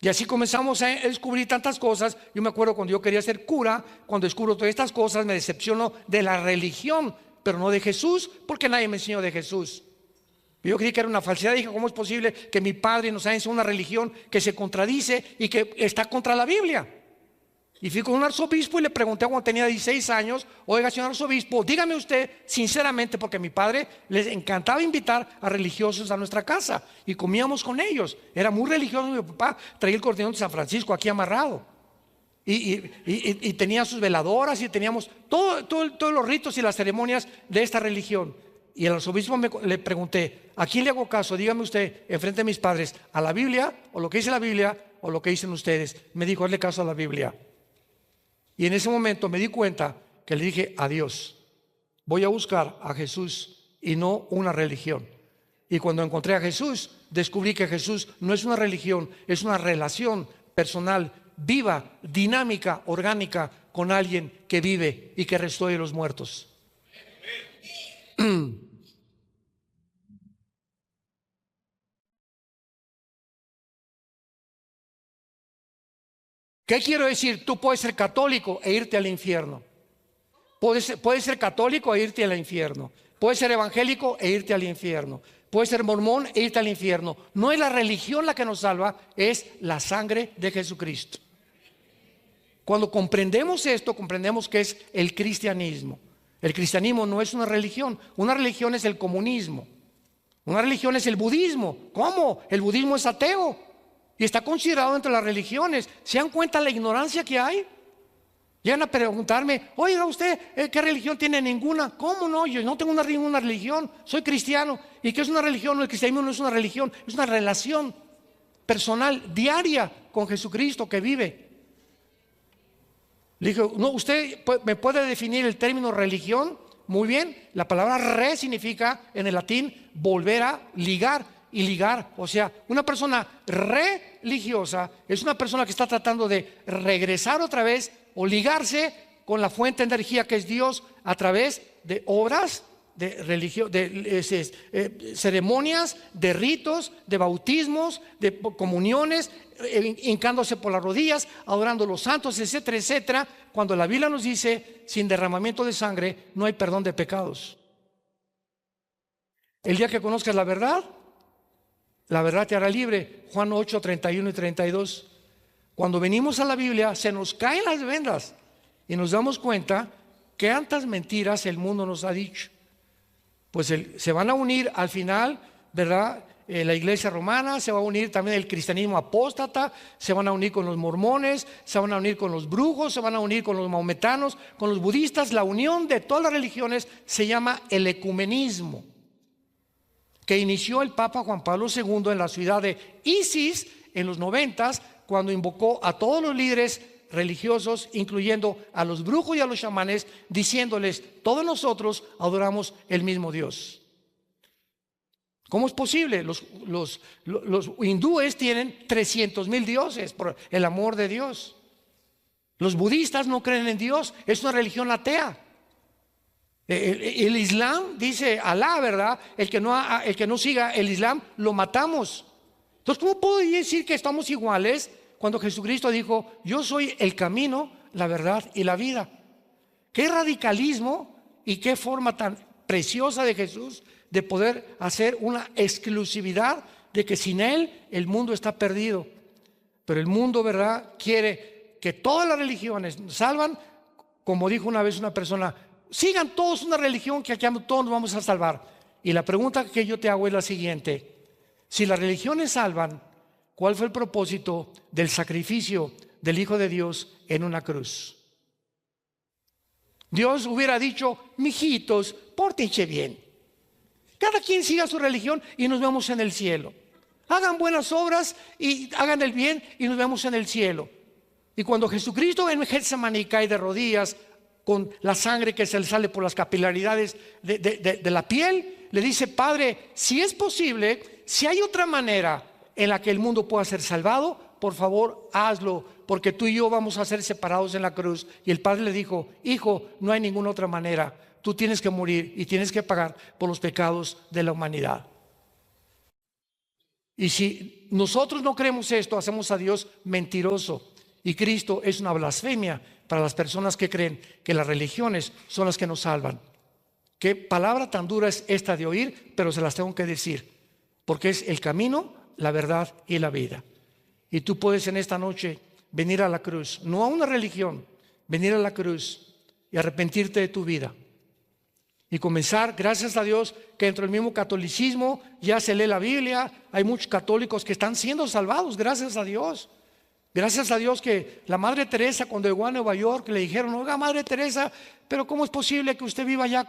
Y así comenzamos a descubrir tantas cosas. Yo me acuerdo cuando yo quería ser cura, cuando descubro todas estas cosas me decepciono de la religión, pero no de Jesús, porque nadie me enseñó de Jesús. Yo creí que era una falsedad. Dije, ¿cómo es posible que mi padre nos haya enseñado una religión que se contradice y que está contra la Biblia? Y fui con un arzobispo y le pregunté cuando tenía 16 años: oiga, señor arzobispo, dígame usted sinceramente, porque a mi padre les encantaba invitar a religiosos a nuestra casa y comíamos con ellos. Era muy religioso. Mi papá traía el cordón de San Francisco aquí amarrado y tenía sus veladoras, y teníamos todos los ritos y las ceremonias de esta religión. Y el arzobispo le pregunté: ¿a quién le hago caso? Dígame usted, enfrente de mis padres, ¿a la Biblia, o lo que dice la Biblia, o lo que dicen ustedes? Me dijo: hazle caso a la Biblia. Y en ese momento me di cuenta que le dije a Dios: voy a buscar a Jesús y no una religión. Y cuando encontré a Jesús, descubrí que Jesús no es una religión, es una relación personal, viva, dinámica, orgánica, con alguien que vive y que resucitó de los muertos. ¿Qué quiero decir? Tú puedes ser católico e irte al infierno. Puedes ser católico e irte al infierno. Puedes ser evangélico e irte al infierno. Puedes ser mormón e irte al infierno. No es la religión la que nos salva, es la sangre de Jesucristo. Cuando comprendemos esto, comprendemos que es el cristianismo. El cristianismo no es una religión. Una religión es el comunismo. Una religión es el budismo. ¿Cómo? El budismo es ateo y está considerado entre las religiones. ¿Se dan cuenta la ignorancia que hay? Llegan a preguntarme: oiga usted, ¿qué religión tiene? Ninguna. ¿Cómo no? Yo no tengo ninguna religión, soy cristiano. ¿Y qué es una religión? El cristianismo no es una religión, es una relación personal, diaria con Jesucristo que vive. Le dije: no, ¿usted me puede definir el término religión? Muy bien, la palabra re significa en el latín volver a ligar. Y ligar, o sea, una persona religiosa es una persona que está tratando de regresar otra vez o ligarse con la fuente de energía que es Dios, a través de obras, de religión, de ceremonias, de ritos, de bautismos, de comuniones, hincándose por las rodillas, adorando a los santos, etcétera, etcétera. Cuando la Biblia nos dice: sin derramamiento de sangre no hay perdón de pecados. El día que conozcas la verdad te hará libre. Juan 8, 31 y 32. Cuando venimos a la Biblia se nos caen las vendas y nos damos cuenta que tantas mentiras el mundo nos ha dicho. Pues se van a unir al final, ¿verdad? La iglesia romana, se va a unir también el cristianismo apóstata, se van a unir con los mormones, se van a unir con los brujos, se van a unir con los maometanos, con los budistas. La unión de todas las religiones se llama el ecumenismo, que inició el Papa Juan Pablo II en la ciudad de Isis en los 90s, cuando invocó a todos los líderes religiosos, incluyendo a los brujos y a los chamanes, diciéndoles: todos nosotros adoramos el mismo Dios. ¿Cómo es posible? Los hindúes tienen 300,000 dioses, por el amor de Dios. Los budistas no creen en Dios, es una religión atea. El Islam dice Alá, ¿verdad? El que no siga el Islam lo matamos. Entonces, ¿cómo puedo decir que estamos iguales cuando Jesucristo dijo: yo soy el camino, la verdad y la vida? Qué radicalismo y qué forma tan preciosa de Jesús de poder hacer una exclusividad de que sin Él el mundo está perdido. Pero el mundo, ¿verdad?, quiere que todas las religiones salvan. Como dijo una vez una persona: sigan todos una religión que aquí todos nos vamos a salvar. Y la pregunta que yo te hago es la siguiente: si las religiones salvan, ¿cuál fue el propósito del sacrificio del Hijo de Dios en una cruz? Dios hubiera dicho: mijitos, pórtense bien, cada quien siga su religión y nos vemos en el cielo. Hagan buenas obras y hagan el bien y nos vemos en el cielo. Y cuando Jesucristo en Getsemaní cae de rodillas, con la sangre que se le sale por las capilaridades de la piel, le dice: Padre, si es posible, si hay otra manera en la que el mundo pueda ser salvado, por favor, hazlo, porque tú y yo vamos a ser separados en la cruz. Y el padre le dijo: hijo, no hay ninguna otra manera. Tú tienes que morir y tienes que pagar por los pecados de la humanidad. Y si nosotros no creemos esto, hacemos a Dios mentiroso. Y Cristo es una blasfemia para las personas que creen que las religiones son las que nos salvan. Qué palabra tan dura es esta de oír, pero se las tengo que decir, porque es el camino, la verdad y la vida. Y tú puedes en esta noche venir a la cruz, no a una religión, venir a la cruz y arrepentirte de tu vida. Y comenzar, gracias a Dios, que dentro del mismo catolicismo ya se lee la Biblia. Hay muchos católicos que están siendo salvados, gracias a Dios. Gracias a Dios que la Madre Teresa, cuando llegó a Nueva York, le dijeron: oiga, Madre Teresa, pero ¿cómo es posible que usted viva allá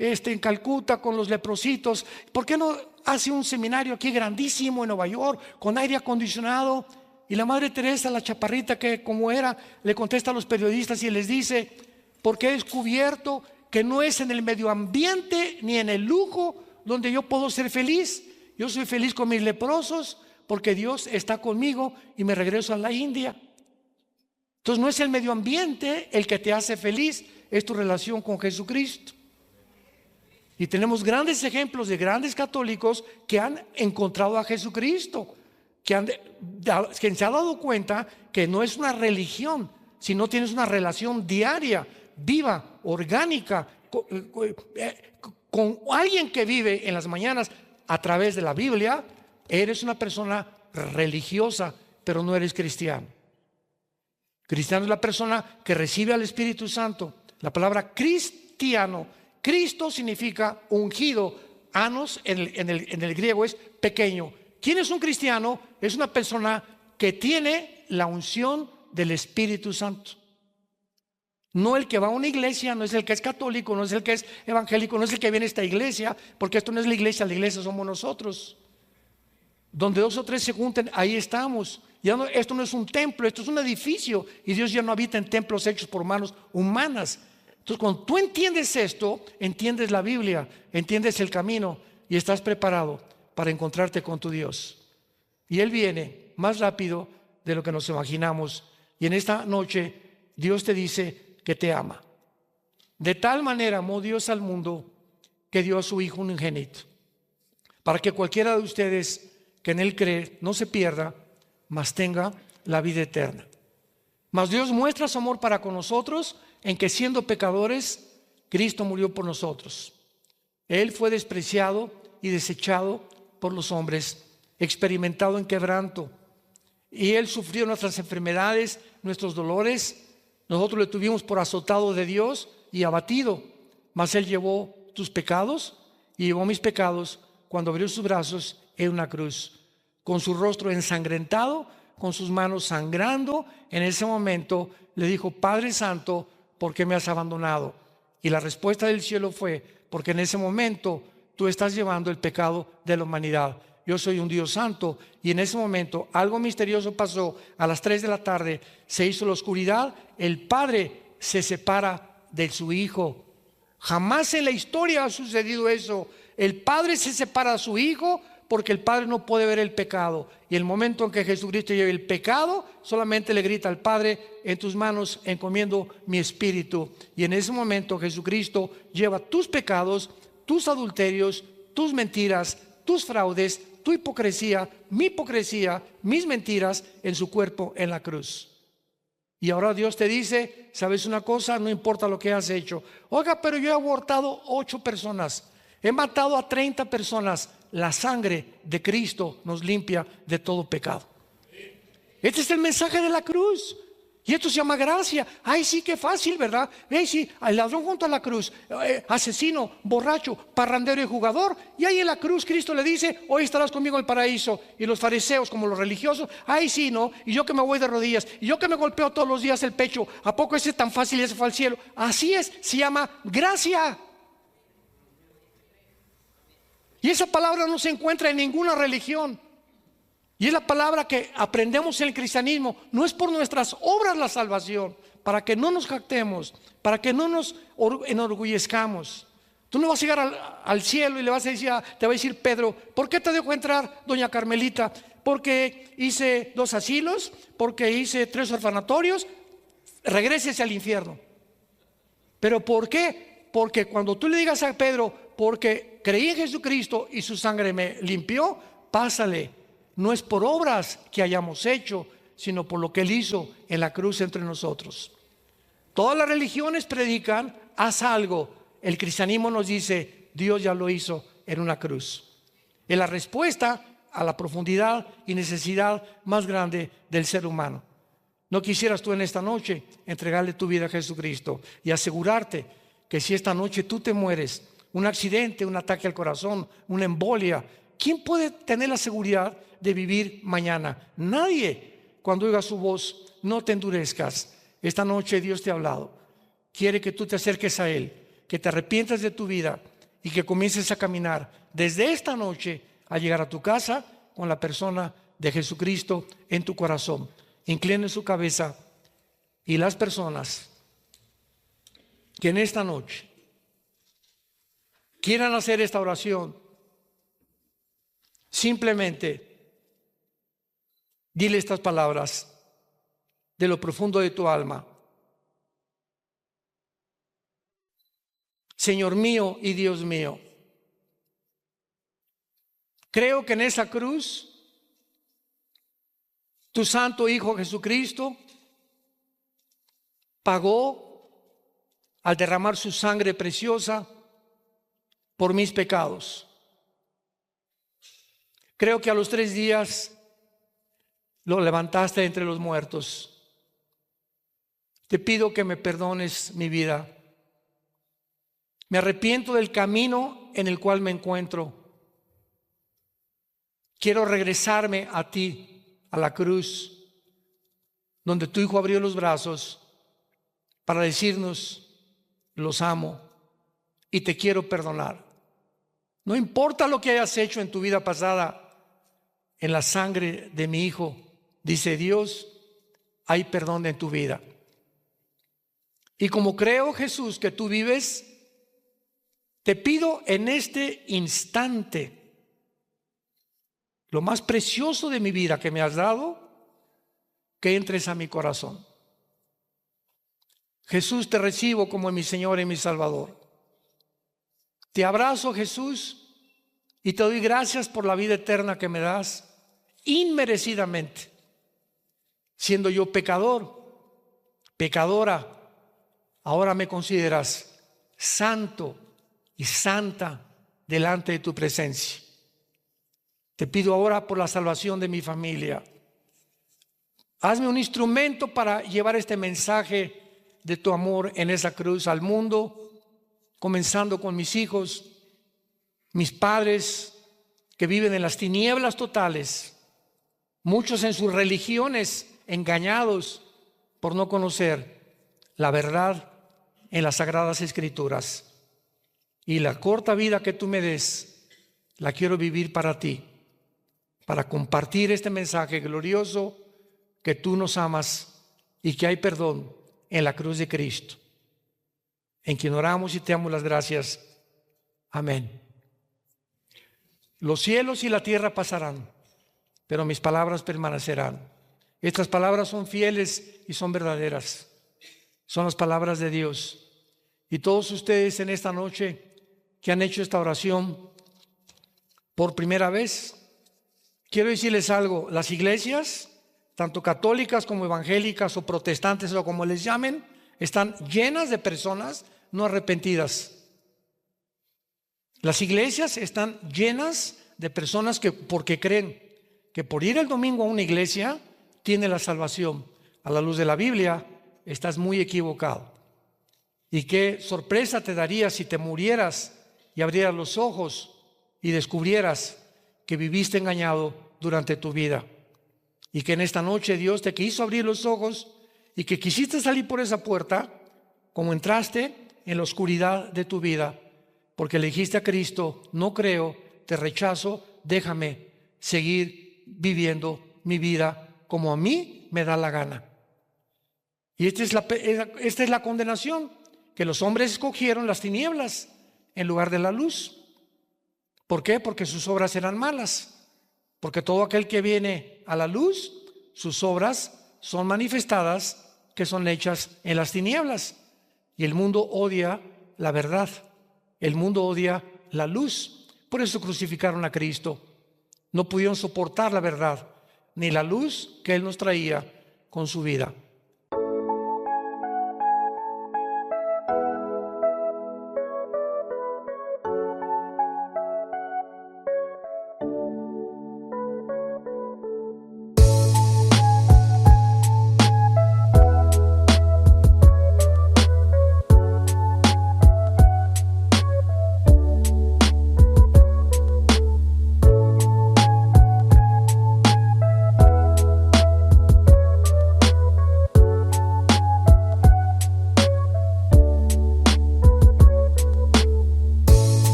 en Calcuta con los leprositos? ¿Por qué no hace un seminario aquí grandísimo en Nueva York con aire acondicionado? Y la Madre Teresa, la chaparrita que como era, le contesta a los periodistas y les dice: porque he descubierto que no es en el medio ambiente ni en el lujo donde yo puedo ser feliz. Yo soy feliz con mis leprosos porque Dios está conmigo y me regreso a la India. Entonces no es el medio ambiente el que te hace feliz, es tu relación con Jesucristo. Y tenemos grandes ejemplos de grandes católicos que han encontrado a Jesucristo, que se han dado cuenta que no es una religión, sino tienes una relación diaria, viva, orgánica, con alguien que vive en las mañanas a través de la Biblia. Eres una persona religiosa, pero no eres cristiano. Cristiano es la persona que recibe al Espíritu Santo. La palabra cristiano, Cristo significa ungido, anos en el griego es pequeño. ¿Quién es un cristiano? Es una persona que tiene la unción del Espíritu Santo. No el que va a una iglesia, no es el que es católico, no es el que es evangélico, no es el que viene a esta iglesia, porque esto no es la iglesia somos nosotros. Donde 2 o 3 se junten, ahí estamos. Esto no es un templo, esto es un edificio, y Dios ya no habita en templos hechos por manos humanas. Entonces, cuando tú entiendes esto, entiendes la Biblia, entiendes el camino y estás preparado para encontrarte con tu Dios. Y Él viene más rápido de lo que nos imaginamos. Y en esta noche Dios te dice que te ama. De tal manera amó Dios al mundo que dio a su Hijo unigénito, para que cualquiera de ustedes que en Él cree no se pierda, mas tenga la vida eterna. Mas Dios muestra su amor para con nosotros en que, siendo pecadores, Cristo murió por nosotros. Él fue despreciado y desechado por los hombres, experimentado en quebranto, y Él sufrió nuestras enfermedades, nuestros dolores. Nosotros le tuvimos por azotado de Dios y abatido, mas Él llevó tus pecados y llevó mis pecados cuando abrió sus brazos en una cruz, con su rostro ensangrentado, con sus manos sangrando. En ese momento le dijo: Padre Santo, ¿por qué me has abandonado? Y la respuesta del cielo fue: porque en ese momento tú estás llevando el pecado de la humanidad. Yo soy un Dios santo. Y en ese momento algo misterioso pasó. A las 3 de la tarde se hizo la oscuridad. El Padre se separa de su Hijo. Jamás en la historia ha sucedido eso. El Padre se separa de su Hijo porque el Padre no puede ver el pecado. Y el momento en que Jesucristo lleve el pecado, solamente le grita al Padre: en tus manos encomiendo mi espíritu. Y en ese momento Jesucristo lleva tus pecados, tus adulterios, tus mentiras, tus fraudes, tu hipocresía, mis mentiras en su cuerpo en la cruz. Y ahora Dios te dice: ¿sabes una cosa? No importa lo que has hecho. Oiga, pero yo he abortado 8 personas. He matado a 30 personas. La sangre de Cristo nos limpia de todo pecado. Este es el mensaje de la cruz. Y esto se llama gracia. Ay, sí, qué fácil, ¿verdad? Ay, sí, el ladrón junto a la cruz, asesino, borracho, parrandero y jugador. Y ahí en la cruz Cristo le dice: hoy estarás conmigo en el paraíso. Y los fariseos, como los religiosos: ay, sí, no. Y yo que me voy de rodillas, y yo que me golpeo todos los días el pecho, ¿a poco ese es tan fácil y ese fue al cielo? Así es, se llama gracia. Y esa palabra no se encuentra en ninguna religión. Y es la palabra que aprendemos en el cristianismo. No es por nuestras obras la salvación, para que no nos jactemos, para que no nos enorgullezcamos. Tú no vas a llegar al cielo y le vas a decir, te va a decir Pedro: ¿por qué te dejo entrar, doña Carmelita? porque hice 2 asilos, porque hice 3 orfanatorios, regrésese al infierno. ¿Pero por qué? Porque cuando tú le digas a Pedro, porque creí en Jesucristo y su sangre me limpió, pásale. No es por obras que hayamos hecho, sino por lo que Él hizo en la cruz entre nosotros. Todas las religiones predican, haz algo. El cristianismo nos dice, Dios ya lo hizo en una cruz. Es la respuesta a la profundidad y necesidad más grande del ser humano. ¿No quisieras tú en esta noche entregarle tu vida a Jesucristo y asegurarte que si esta noche tú te mueres, un accidente, un ataque al corazón, una embolia, ¿quién puede tener la seguridad de vivir mañana? Nadie. Cuando oigas su voz, no te endurezcas. Esta noche Dios te ha hablado. Quiere que tú te acerques a Él, que te arrepientas de tu vida y que comiences a caminar desde esta noche a llegar a tu casa con la persona de Jesucristo en tu corazón. Incline su cabeza, y las personas que en esta noche quieran hacer esta oración, simplemente dile estas palabras de lo profundo de tu alma. Señor mío y Dios mío, creo que en esa cruz tu santo Hijo Jesucristo pagó al derramar su sangre preciosa por mis pecados. Creo que a los 3 días lo levantaste entre los muertos. Te pido que me perdones mi vida. Me arrepiento del camino en el cual me encuentro. Quiero regresarme a ti, a la cruz, donde tu Hijo abrió los brazos para decirnos, los amo y te quiero perdonar. No importa lo que hayas hecho en tu vida pasada, en la sangre de mi Hijo, dice Dios, hay perdón en tu vida. Y como creo, Jesús, que tú vives, te pido en este instante, lo más precioso de mi vida que me has dado, que entres a mi corazón. Jesús, te recibo como mi Señor y mi Salvador. Te abrazo, Jesús, y te doy gracias por la vida eterna que me das, inmerecidamente, siendo yo pecador, pecadora. Ahora me consideras santo y santa delante de tu presencia. Te pido ahora por la salvación de mi familia. Hazme un instrumento para llevar este mensaje de tu amor en esa cruz al mundo, comenzando con mis hijos, mis padres que viven en las tinieblas totales, muchos en sus religiones engañados por no conocer la verdad en las Sagradas Escrituras. Y la corta vida que tú me des, la quiero vivir para ti, para compartir este mensaje glorioso que tú nos amas y que hay perdón en la cruz de Cristo, en quien oramos y te damos las gracias. Amén. Los cielos y la tierra pasarán, pero mis palabras permanecerán. Estas palabras son fieles y son verdaderas. Son las palabras de Dios. Y todos ustedes en esta noche que han hecho esta oración por primera vez, quiero decirles algo. Las iglesias, tanto católicas como evangélicas o protestantes o como les llamen, están llenas de personas no arrepentidas. Las iglesias están llenas de personas que, porque creen que por ir el domingo a una iglesia tiene la salvación. A la luz de la Biblia estás muy equivocado. Y qué sorpresa te daría si te murieras y abrieras los ojos y descubrieras que viviste engañado durante tu vida, y que en esta noche Dios te quiso abrir los ojos y que quisiste salir por esa puerta como entraste en la oscuridad de tu vida, porque le dijiste a Cristo, no creo, te rechazo, déjame seguir viviendo mi vida como a mí me da la gana. Y esta es la condenación, que los hombres escogieron las tinieblas en lugar de la luz. ¿Por qué? Porque sus obras eran malas. porque todo aquel que viene a la luz, sus obras son manifestadas, que son hechas en las tinieblas. Y el mundo odia la verdad, el mundo odia la luz. Por eso crucificaron a Cristo. No pudieron soportar la verdad, ni la luz que Él nos traía con su vida.